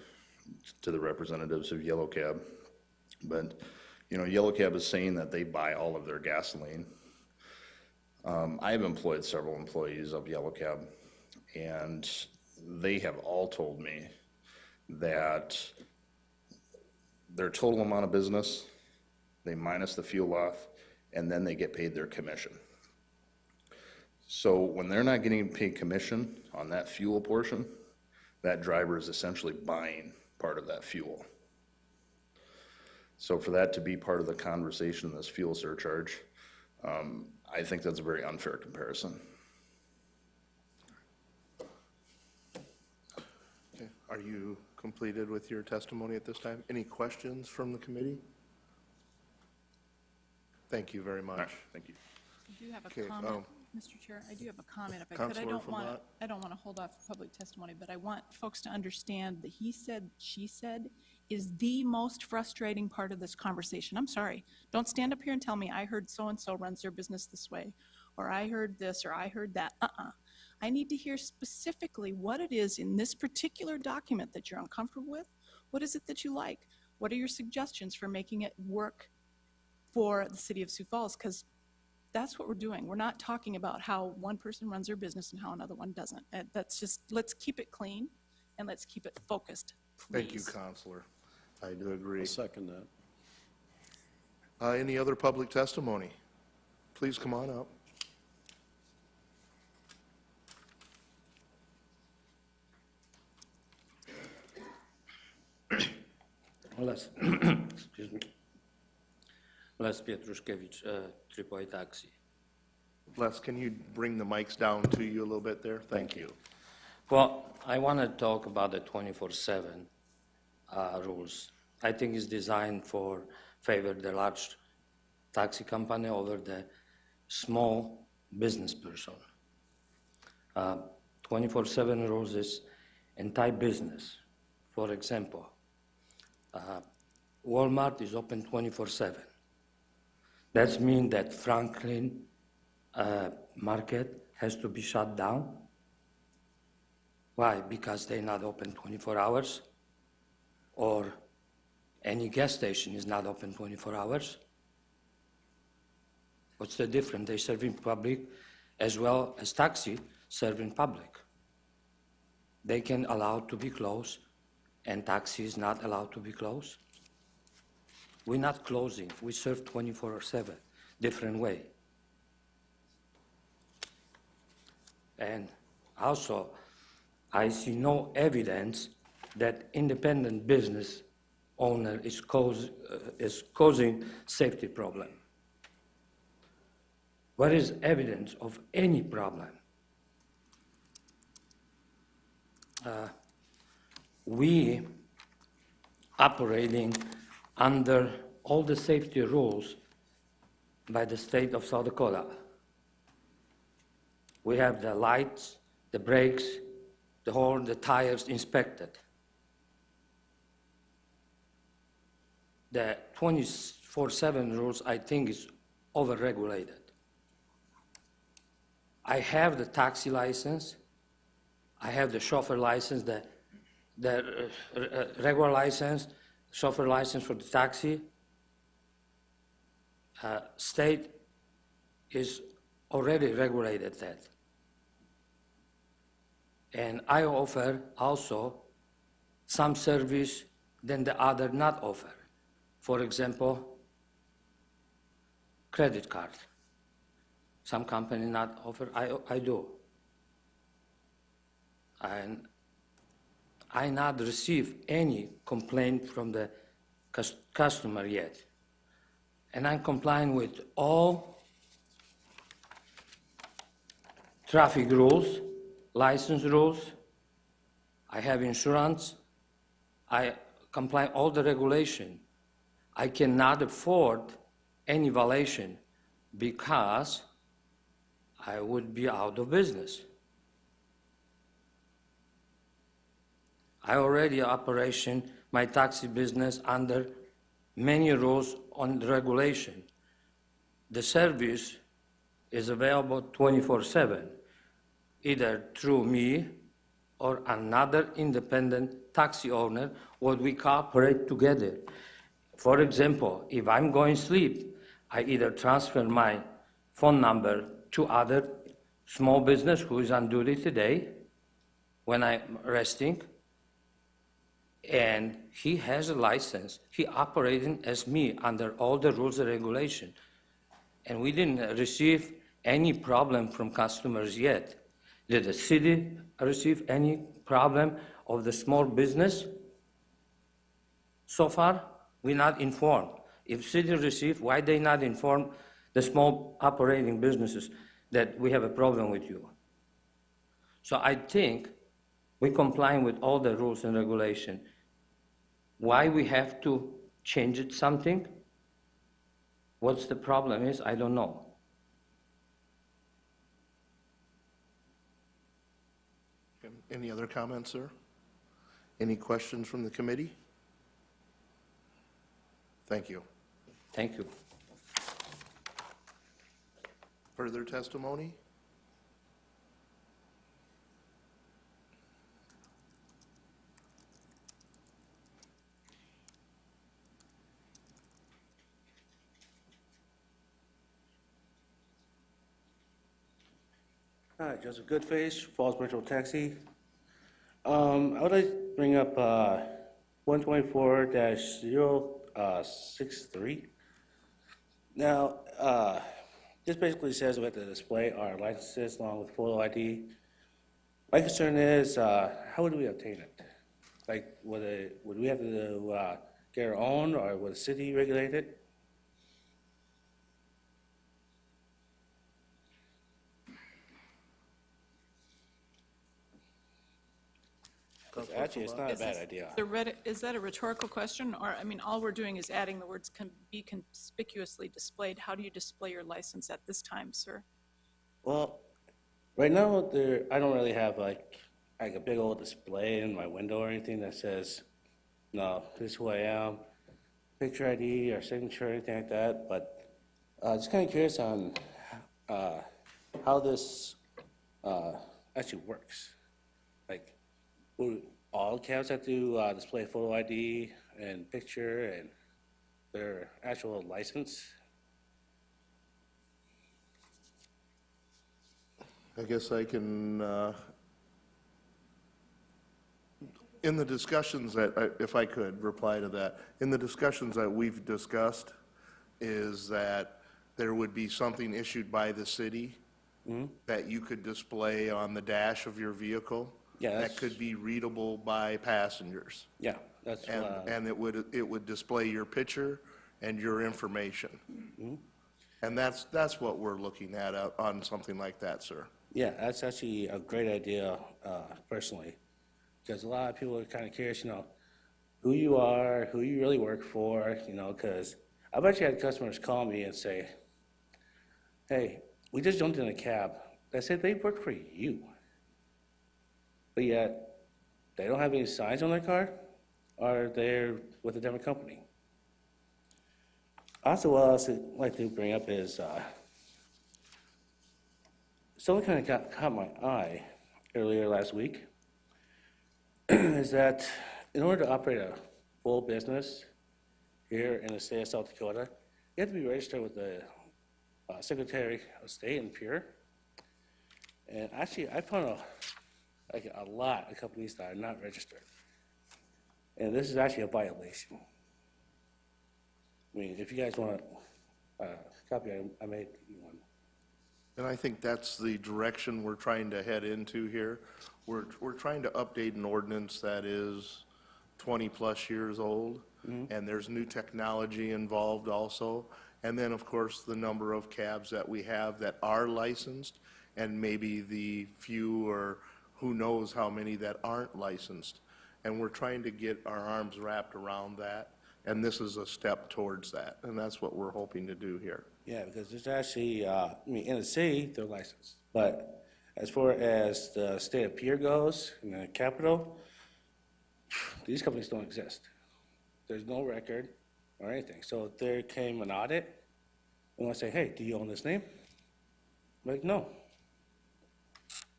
the representatives of Yellow Cab. But, you know, Yellow Cab is saying that they buy all of their gasoline. I have employed several employees of Yellow Cab, and they have all told me that their total amount of business, they minus the fuel off, and then they get paid their commission. So when they're not getting paid commission on that fuel portion, that driver is essentially buying part of that fuel. So for that to be part of the conversation in this fuel surcharge, I think that's a very unfair comparison.
Okay. Are you completed with your testimony at this time? Any questions from the committee? Thank you very much.
Thank you.
I do have a
Okay,
comment, Mr. Chair. I do have a comment, if I could.
Counselor from Lott.
I don't want to hold off public testimony, but I want folks to understand that he said, she said is the most frustrating part of this conversation. I'm sorry. Don't stand up here and tell me I heard so-and-so runs their business this way, or I heard this, or I heard that. I need to hear specifically what it is in this particular document that you're uncomfortable with. What is it that you like? What are your suggestions for making it work for the city of Sioux Falls? Because that's what we're doing. We're not talking about how one person runs their business and how another one doesn't. That's just, let's keep it clean and let's keep it focused, please.
Thank you, Counselor. I do agree.
I'll second that.
Any other public testimony? Please come on up.
Excuse me. Les Pietruszkiewicz, AAA Taxi.
Les, can you bring the mics down to you a little bit there? Thank you.
Well, I want to talk about the 24/7 rules. I think it's designed for favor the large taxi company over the small business person. 24/7 rules is entire business. For example, Walmart is open 24/7. That means that Franklin market has to be shut down. Why? Because they're not open 24 hours? Or any gas station is not open 24 hours? What's the difference? They're serving public as well as taxi serving public. They can allow to be closed and taxi is not allowed to be closed. We're not closing. We serve 24/7, different way. And also, I see no evidence that independent business owner is causing safety problem. What is evidence of any problem? We operating under all the safety rules by the state of South Dakota. We have the lights, the brakes, the horn, the tires inspected. The 24/7 rules, I think, is overregulated. I have the taxi license, I have the chauffeur license, the regular license, chauffeur license for the taxi. State is already regulated that. And I offer also some service than the other not offer. For example, credit card. Some company not offer, I do. And I not receive any complaint from the customer yet. And I'm complying with all traffic rules, license rules. I have insurance. I comply all the regulation. I cannot afford any violation because I would be out of business. I already operation my taxi business under many rules on the regulation. the service is available 24/7, either through me or another independent taxi owner, or we cooperate together. For example, if I'm going to sleep, I either transfer my phone number to other small business who is on duty today when I'm resting, and he has a license. He operating as me under all the rules and regulation. And we didn't receive any problem from customers yet. Did the city receive any problem of the small business? So far, we're not informed. If city received, why they not inform the small operating businesses that we have a problem with you? So I think we're complying with all the rules and regulation. Why we have to change it something? What's the problem is, I don't know.
Any other comments, sir? Any questions from the committee? Thank you.
Thank you.
Further testimony?
Hi, Joseph Goodface, Falls Metro Taxi. I would like to bring up 124-063. Now, this basically says we have to display our licenses along with photo ID. My concern is, how would we obtain it? Like, would we have to get our own, or would the city regulate it? Actually, it's not a bad idea.
Is that a rhetorical question? Or, I mean, all we're doing is adding the words "can be conspicuously displayed." How do you display your license at this time, sir?
Well, right now, I don't really have like a big old display in my window or anything that says, no, this is who I am, picture ID or signature or anything like that. But just kind of curious on how this actually works. Like, would all cabs have to display photo ID and picture and their actual license?
I guess I can, in the discussions that, if I could reply to that, in the discussions that we've discussed, is that there would be something issued by the city that you could display on the dash of your vehicle.
Yeah,
that could be readable by passengers.
Yeah, that's
And it would display your picture and your information. And that's what we're looking at on something like that, sir.
yeah, that's actually a great idea, personally, because a lot of people are kind of curious, who you are, who you really work for, because I've actually had customers call me and say, hey, we just jumped in a cab. They said they work for you, but yet they don't have any signs on their car, or they're with a different company. Also, what else I'd like to bring up is something kind of caught my eye earlier last week, is that in order to operate a full business here in the state of South Dakota, you have to be registered with the Secretary of State in Pure. And actually, I found a lot of companies that are not registered. And this is actually a violation. I mean, if you guys want a copy, I made you one.
And I think that's the direction we're trying to head into here. We're trying to update an ordinance that is 20-plus years old, and there's new technology involved also. And then, of course, the number of cabs that we have that are licensed, and maybe the few or who knows how many that aren't licensed. And we're trying to get our arms wrapped around that, and this is a step towards that, and that's what we're hoping to do here.
Yeah, because there's actually, in the city, they're licensed. But as far as the state of Pierre goes, in the capital, these companies don't exist. There's no record or anything. So if there came an audit, And I say, hey, do you own this name? Like, no.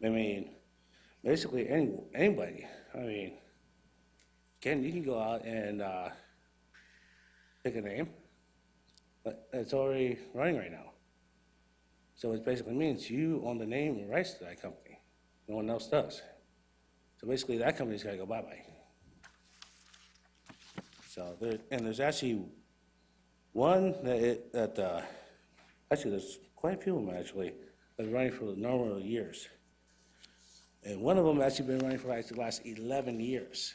I mean, basically anybody. I mean, you can go out and pick a name, but it's already running right now. So it basically means you own the name and rights to that company. No one else does. So basically, that company's got to go bye-bye. So there's actually one actually there's quite a few of them actually that are running for the number of years. And one of them actually been running for like the last 11 years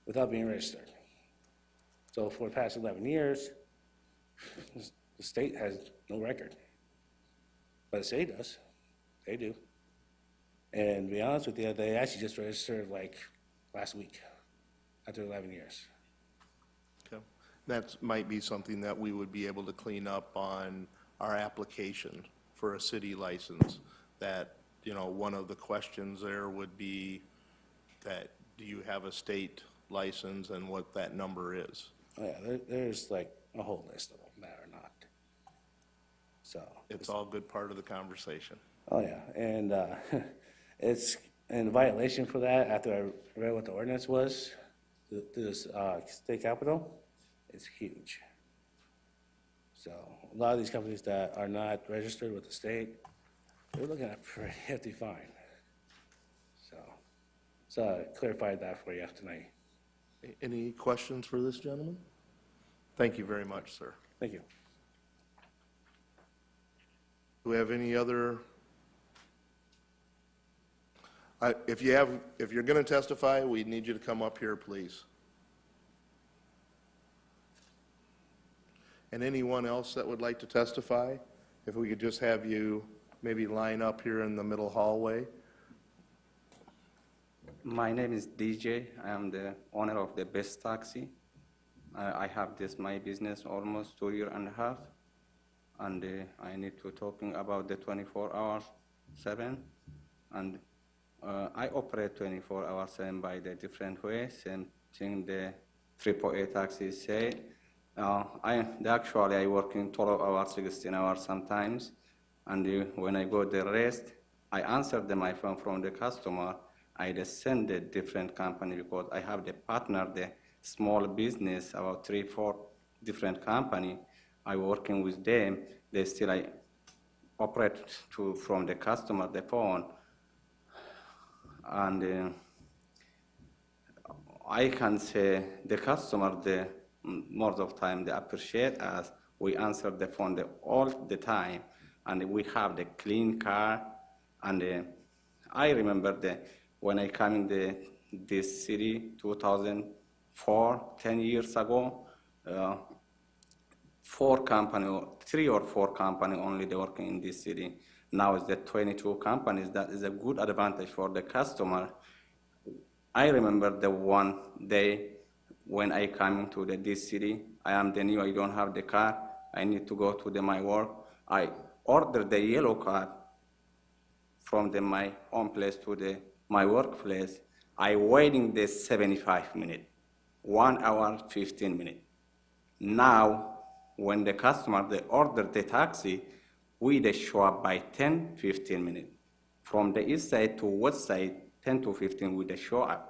without being registered. So for the past 11 years, the state has no record. But the state does. They do. And to be honest with you, they actually just registered like last week after 11 years.
Okay. That might be something that we would be able to clean up on our application for a city license. That, you know, one of the questions there would be that, do you have a state license and what that number is?
Oh, yeah, there's like a whole list of them that are not. So.
It's all good part of the conversation.
Oh, yeah, and it's in violation for that, after I read what the ordinance was, this state capital, it's huge. So a lot of these companies that are not registered with the state, they're looking at a pretty hefty fine. So I clarified that for you tonight.
Any questions for this gentleman? Thank you very much, sir.
Thank you.
Do we have any other? If you're going to testify, we need you to come up here, please. And anyone else that would like to testify, if we could just have you maybe line up here in the middle hallway.
My name is DJ. I am the owner of the Best Taxi. I have my business almost 2.5 years, and I need to talking about the 24 hours 7, and I operate 24 hours 7 by the different ways. Same thing the AAA taxis say. Actually I work in 12 hours, 16 hours sometimes, and when I go the rest, I answer my phone from the customer. I just send a different company because I have the partner, the small business, about 3-4 different company. I working with them. They still I operate from the customer the phone, and I can say the customer most of the time they appreciate us. We answer the phone all the time, and we have the clean car. And I remember when I came in this city 2004, 10 years ago, 3 or 4 companies only they working in this city. Now it's the 22 companies. That is a good advantage for the customer. I remember the one day when I came to this city, I am the new, I don't have the car, I need to go to my work. I ordered the yellow car from my home place to my workplace. I waiting 75 minutes, 1 hour, 15 minutes. Now, when the customer, they order the taxi, they show up by 10, 15 minutes. From the east side to west side, 10 to 15, they show up.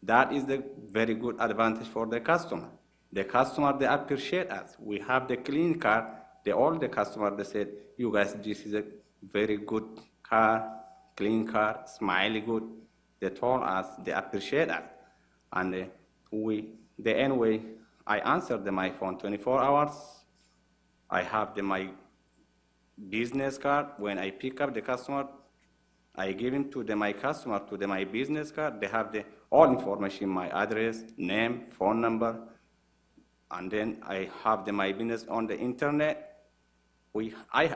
That is the very good advantage for the customer. The customer, they appreciate us. We have the clean car. All the customers, they said, you guys, this is a very good car, clean car, smiley good. They told us, they appreciate us. And anyway, I answered my phone 24 hours. I have my business card. When I pick up the customer, I give him to my customer, to my business card. They have all information, my address, name, phone number, and then I have my business on the internet. I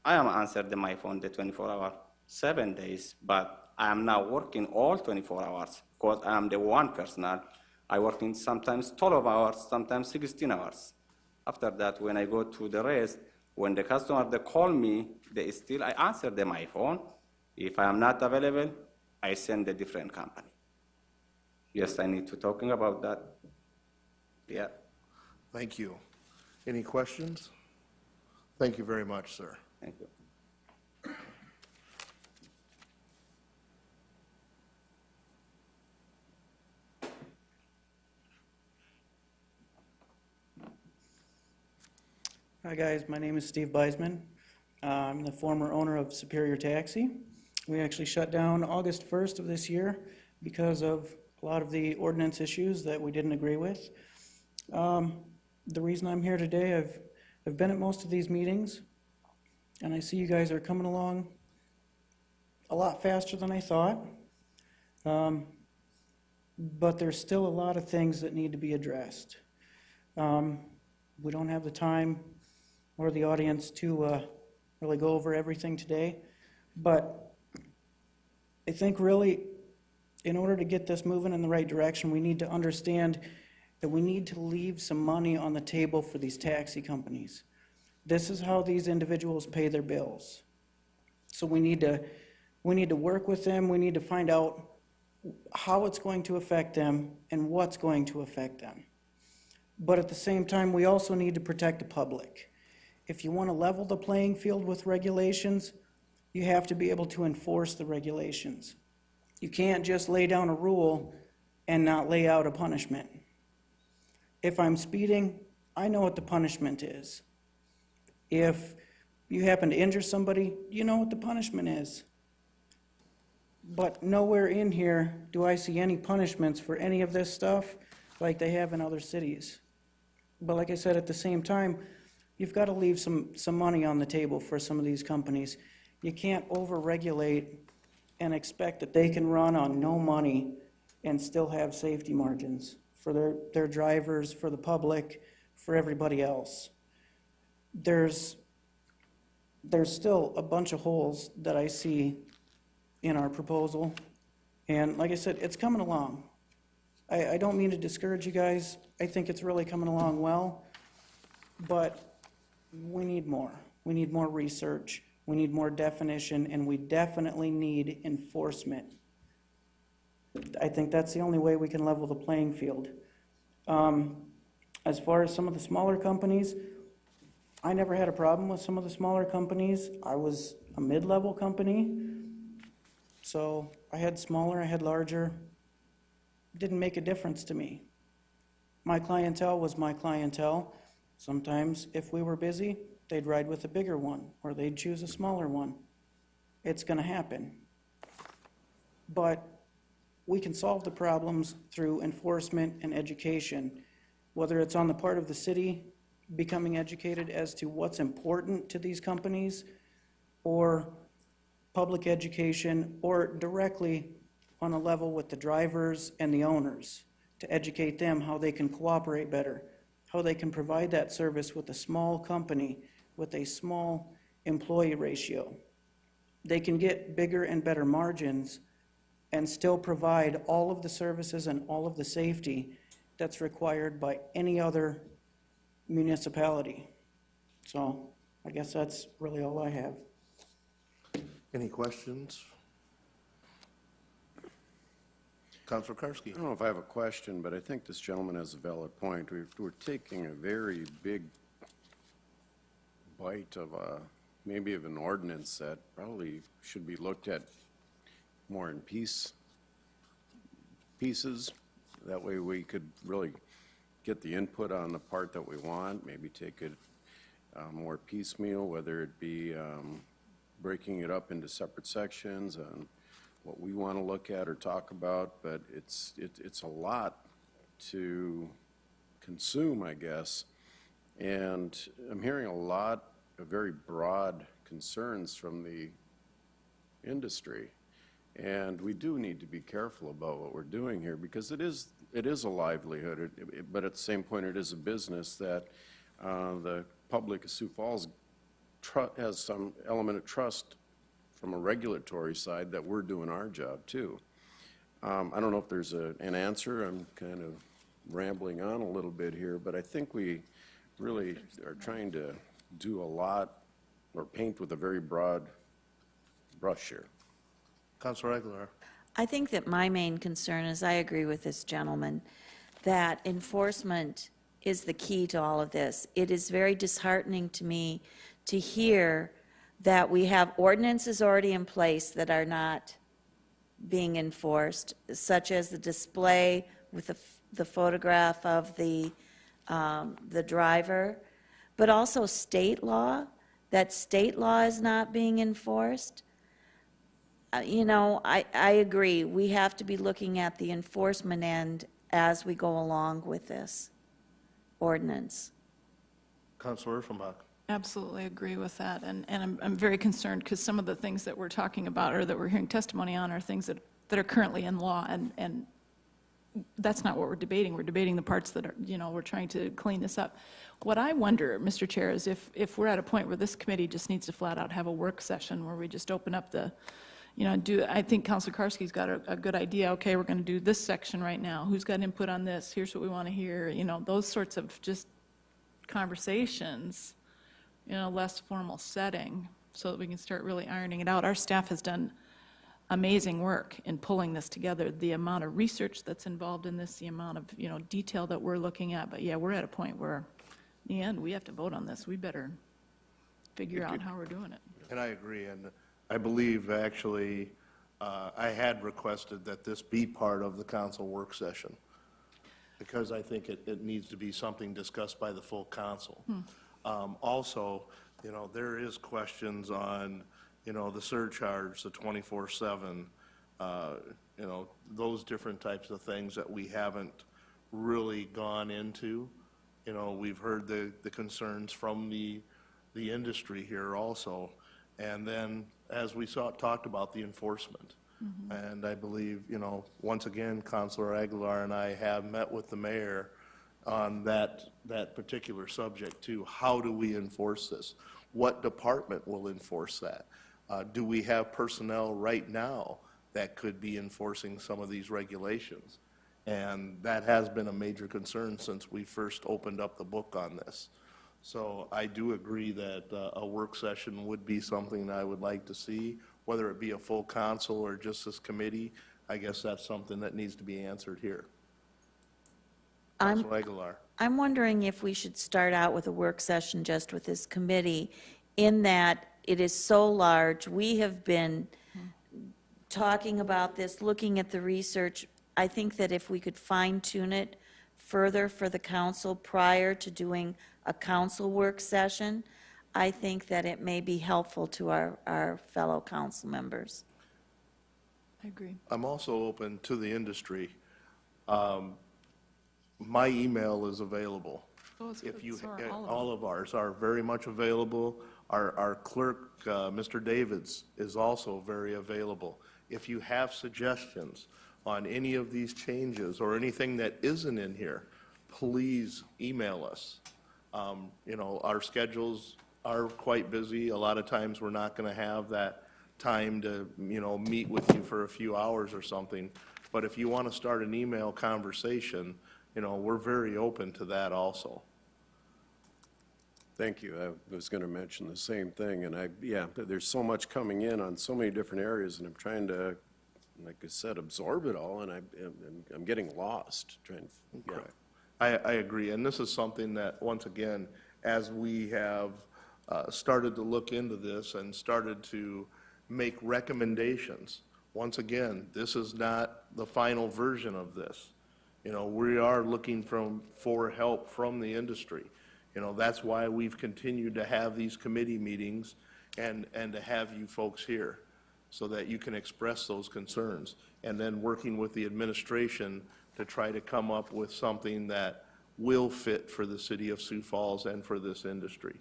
am answered my phone 24 hours, 7 days, but I am now working all 24 hours because I am the one personal. I work in sometimes 12 hours, sometimes 16 hours. After that, when I go to the rest, when the customer, they call me, I answer my phone. If I am not available, I send a different company. Yes, I need to talking about that. Yeah.
Thank you. Any questions? Thank you very much, sir.
Thank you.
Hi, guys. My name is Steve Beisman. I'm the former owner of Superior Taxi. We actually shut down August 1st of this year because of a lot of the ordinance issues that we didn't agree with. The reason I'm here today, I've been at most of these meetings, and I see you guys are coming along a lot faster than I thought. But there's still a lot of things that need to be addressed. We don't have the time or the audience to really go over everything today, but I think really in order to get this moving in the right direction, we need to understand that we need to leave some money on the table for these taxi companies. This is how these individuals pay their bills. So we need to work with them. We need to find out how it's going to affect them and what's going to affect them. But at the same time, we also need to protect the public. If you want to level the playing field with regulations, you have to be able to enforce the regulations. You can't just lay down a rule and not lay out a punishment. If I'm speeding, I know what the punishment is. If you happen to injure somebody, you know what the punishment is. But nowhere in here do I see any punishments for any of this stuff like they have in other cities. But like I said, at the same time, you've got to leave some money on the table for some of these companies. You can't over-regulate and expect that they can run on no money and still have safety margins for their drivers, for the public, for everybody else. There's still a bunch of holes that I see in our proposal. And like I said, it's coming along. I don't mean to discourage you guys. I think it's really coming along well. But we need more. We need more research. We need more definition. And we definitely need enforcement. I think that's the only way we can level the playing field. As far as some of the smaller companies, I never had a problem with some of the smaller companies. I was a mid-level company. So I had smaller, I had larger. It didn't make a difference to me. My clientele was my clientele. Sometimes if we were busy, they'd ride with a bigger one or they'd choose a smaller one. It's going to happen. But we can solve the problems through enforcement and education, whether it's on the part of the city becoming educated as to what's important to these companies, or public education, or directly on a level with the drivers and the owners to educate them how they can cooperate better, how they can provide that service with a small company with a small employee ratio. They can get bigger and better margins and still provide all of the services and all of the safety that's required by any other municipality. So I guess that's really all I have.
Any questions? Councilor Karski.
I don't know if I have a question, but I think this gentleman has a valid point. We're taking a very big bite of maybe of an ordinance that probably should be looked at more in pieces. That way we could really get the input on the part that we want, maybe take it more piecemeal, whether it be breaking it up into separate sections and what we want to look at or talk about, but it's a lot to consume, I guess. And I'm hearing a lot of very broad concerns from the industry. And we do need to be careful about what we're doing here, because it is a livelihood, but at the same point it is a business that the public of Sioux Falls has some element of trust from a regulatory side that we're doing our job too. I don't know if there's an answer. I'm kind of rambling on a little bit here, but I think we really are trying to do a lot or paint with a very broad brush here.
Councilor Aguilar.
I think that my main concern is, I agree with this gentleman, that enforcement is the key to all of this. It is very disheartening to me to hear that we have ordinances already in place that are not being enforced, such as the display with the photograph of the driver, but also state law, that state law is not being enforced. You know, I agree, we have to be looking at the enforcement end as we go along with this ordinance.
Councilor Erfenbach.
Absolutely agree with that, and I'm very concerned because some of the things that we're talking about or that we're hearing testimony on are things that are currently in law, and that's not what we're debating. We're debating the parts that are, you know, we're trying to clean this up. What I wonder, Mr. Chair, is if we're at a point where this committee just needs to flat out have a work session where we just open up the, you know, I think Councilor Karski's got a good idea. Okay, we're going to do this section right now. Who's got input on this? Here's what we want to hear. You know, those sorts of just conversations in a less formal setting so that we can start really ironing it out. Our staff has done amazing work in pulling this together, the amount of research that's involved in this, the amount of, you know, detail that we're looking at. But yeah, we're at a point where, in the end, we have to vote on this. We better figure out how we're doing it.
And I agree, and I believe actually I had requested that this be part of the council work session because I think it needs to be something discussed by the full council. Also, you know, there is questions on, you know, the surcharge, the 24/7, you know, those different types of things that we haven't really gone into. You know, we've heard the concerns from the industry here also. And then, as we talked about the enforcement. And I believe, you know, once again, Councilor Aguilar and I have met with the mayor on that particular subject too. How do we enforce this? What department will enforce that? Do we have personnel right now that could be enforcing some of these regulations? And that has been a major concern since we first opened up the book on this. So I do agree that a work session would be something I would like to see, whether it be a full council or just this committee. I guess that's something that needs to be answered here. Councilor Aguilar.
I'm wondering if we should start out with a work session just with this committee, in that it is so large. We have been talking about this, looking at the research. I think that if we could fine tune it further for the council prior to doing a council work session, I think that it may be helpful to our fellow council members.
I agree.
I'm also open to the industry. My email is available. If you, all of ours are very much available. Our clerk, Mr. Davids, is also very available. If you have suggestions on any of these changes or anything that isn't in here, please email us. You know, our schedules are quite busy. A lot of times we're not going to have that time to, you know, meet with you for a few hours or something. But if you want to start an email conversation, you know, we're very open to that also.
Thank you. I was going to mention the same thing, and yeah, there's so much coming in on so many different areas, and I'm trying to, like I said, absorb it all, and I'm getting lost trying to, yeah.
I agree, and this is something that, once again, as we have started to look into this and started to make recommendations, once again, this is not the final version of this. You know, we are looking for help from the industry. You know, that's why we've continued to have these committee meetings and to have you folks here so that you can express those concerns. And then working with the administration to try to come up with something that will fit for the city of Sioux Falls and for this industry.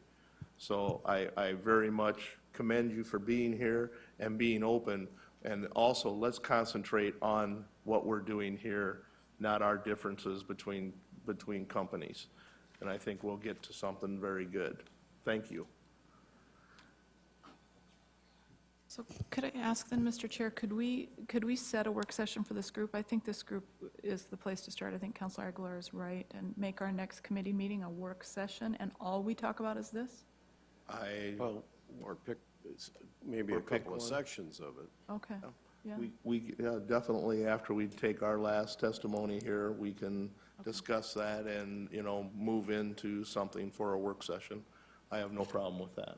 So I very much commend you for being here and being open. And also, let's concentrate on what we're doing here, not our differences between companies. And I think we'll get to something very good. Thank you.
So could I ask then, Mr. Chair, could we set a work session for this group? I think this group is the place to start. I think Councilor Aguilar is right, and make our next committee meeting a work session, and all we talk about is this?
Well, or pick maybe a couple of sections of it.
Okay, yeah.
We definitely, after we take our last testimony here, we can discuss that and, you know, move into something for a work session. I have no problem with that.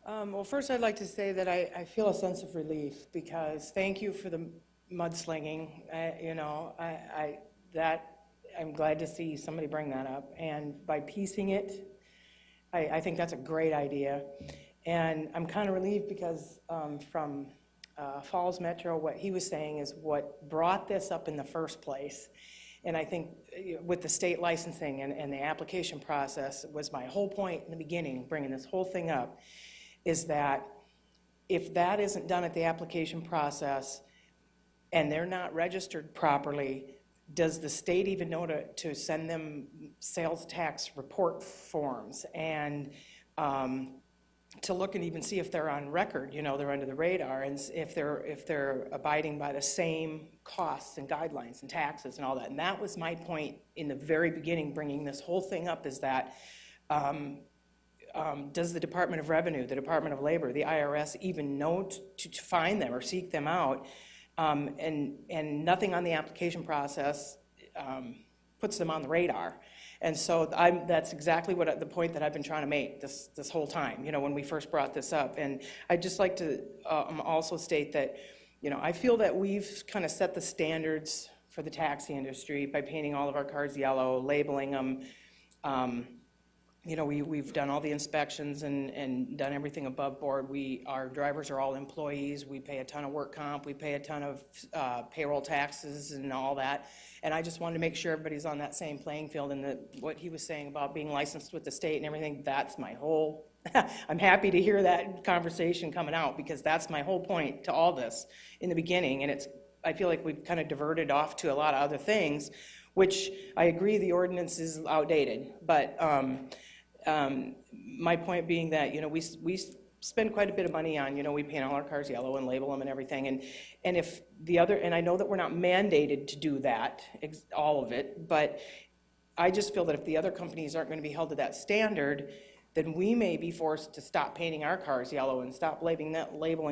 Well, first I'd like to say that I feel a sense of relief because thank you for the mudslinging. You know, I'm glad to see somebody bring that up. And by piecing it, I think that's a great idea. And I'm kind of relieved because from Falls Metro, what he was saying is what brought this up in the first place. And I think with the state licensing and the application process was my whole point in the beginning, bringing this whole thing up, is that if that isn't done at the application process and they're not registered properly, does the state even know to send them sales tax report forms and to look and even see if they're on record, you know, they're under the radar, and if they're abiding by the same costs and guidelines and taxes and all that. And that was my point in the very beginning, bringing this whole thing up, is that does the Department of Revenue, the Department of Labor, the IRS even know to find them or seek them out? And nothing on the application process puts them on the radar. And so that's exactly what the point that I've been trying to make this whole time, you know, when we first brought this up. And I'd just like to also state that, you know, I feel that we've kind of set the standards for the taxi industry by painting all of our cars yellow, labeling them. You know, we've done all the inspections and done everything above board. Our drivers are all employees. We pay a ton of work comp. We pay a ton of payroll taxes and all that. And I just wanted to make sure everybody's on that same playing field. And what he was saying about being licensed with the state and everything, that's my whole, I'm happy to hear that conversation coming out because that's my whole point to all this in the beginning. And I feel like we've kind of diverted off to a lot of other things, which I agree the ordinance is outdated. But my point being that, you know, we spend quite a bit of money on, you know, we paint all our cars yellow and label them and everything. And if the other, and I know that we're not mandated to do that, all of it, but I just feel that if the other companies aren't going to be held to that standard, then we may be forced to stop painting our cars yellow and stop labeling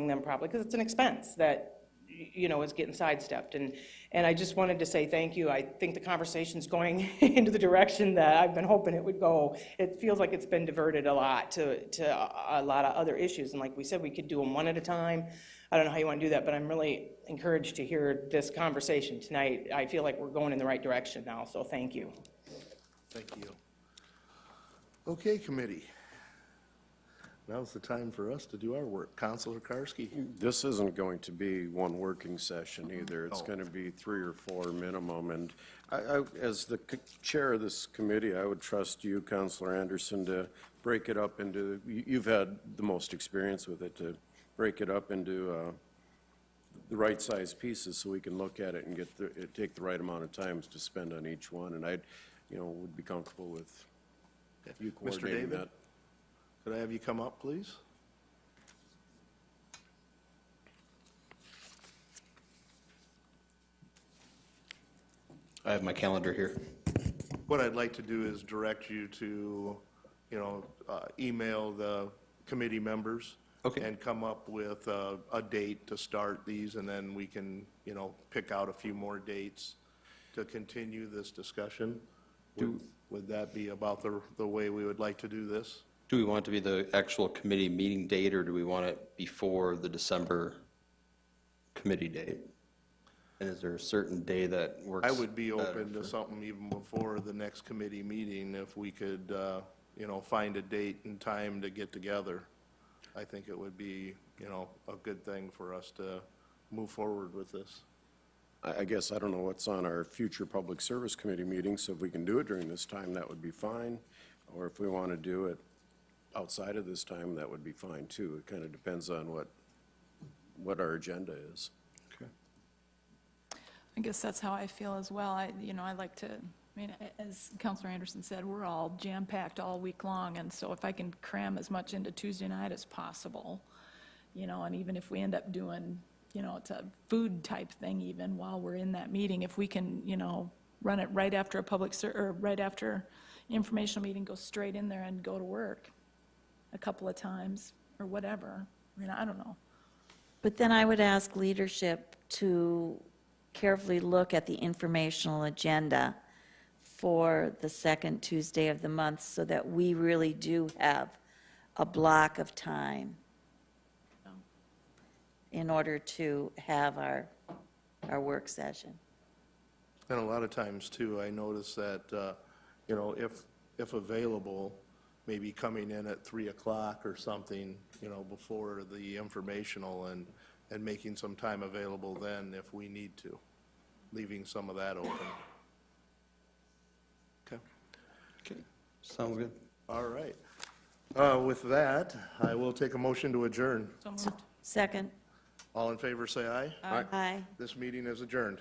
them properly, because it's an expense that, you know, is getting sidestepped. And I just wanted to say thank you. I think the conversation's going into the direction that I've been hoping it would go. It feels like it's been diverted a lot to a lot of other issues. And like we said, we could do them one at a time. I don't know how you want to do that, but I'm really encouraged to hear this conversation tonight. I feel like we're going in the right direction now, so thank you.
Thank you. Okay, committee. Now's the time for us to do our work. Councilor Karski.
This isn't going to be one working session either. It's going to be 3 or 4 minimum. And as the chair of this committee, I would trust you, Councilor Anderson, to break it up into, you've had the most experience with it, to break it up into the right size pieces so we can look at it and take the right amount of time to spend on each one. And I, you know, would be comfortable with you coordinating that.
Could I have you come up, please?
I have my calendar here.
What I'd like to do is direct you to, you know, email the committee members.
Okay.
And come up with a date to start these, and then we can, you know, pick out a few more dates to continue this discussion. Would that be about the way we would like to do this?
Do we want it to be the actual committee meeting date, or do we want it before the December committee date? And is there a certain day that works?
I would be open
better
to something even before the next committee meeting if we could, you know, find a date and time to get together. I think it would be, you know, a good thing for us to move forward with this.
I guess I don't know what's on our future public service committee meetings, so if we can do it during this time, that would be fine. Or if we want to do it outside of this time, that would be fine too. It kind of depends on what our agenda is.
Okay.
I guess that's how I feel as well. I like to, I mean, as Councilor Anderson said, we're all jam-packed all week long, and so if I can cram as much into Tuesday night as possible, you know, and even if we end up doing, you know, it's a food type thing even while we're in that meeting, if we can, you know, run it right after or right after informational meeting, go straight in there and go to work a couple of times or whatever. I mean, I don't know.
But then I would ask leadership to carefully look at the informational agenda for the second Tuesday of the month so that we really do have a block of time in order to have our work session.
And a lot of times too, I notice that, you know, if available, maybe coming in at 3 o'clock or something, you know, before the informational and making some time available then if we need to, leaving some of that open. Okay.
Okay, sounds good.
All right. With that, I will take a motion to adjourn.
Second.
All in favor, say aye.
Aye.
This meeting is adjourned.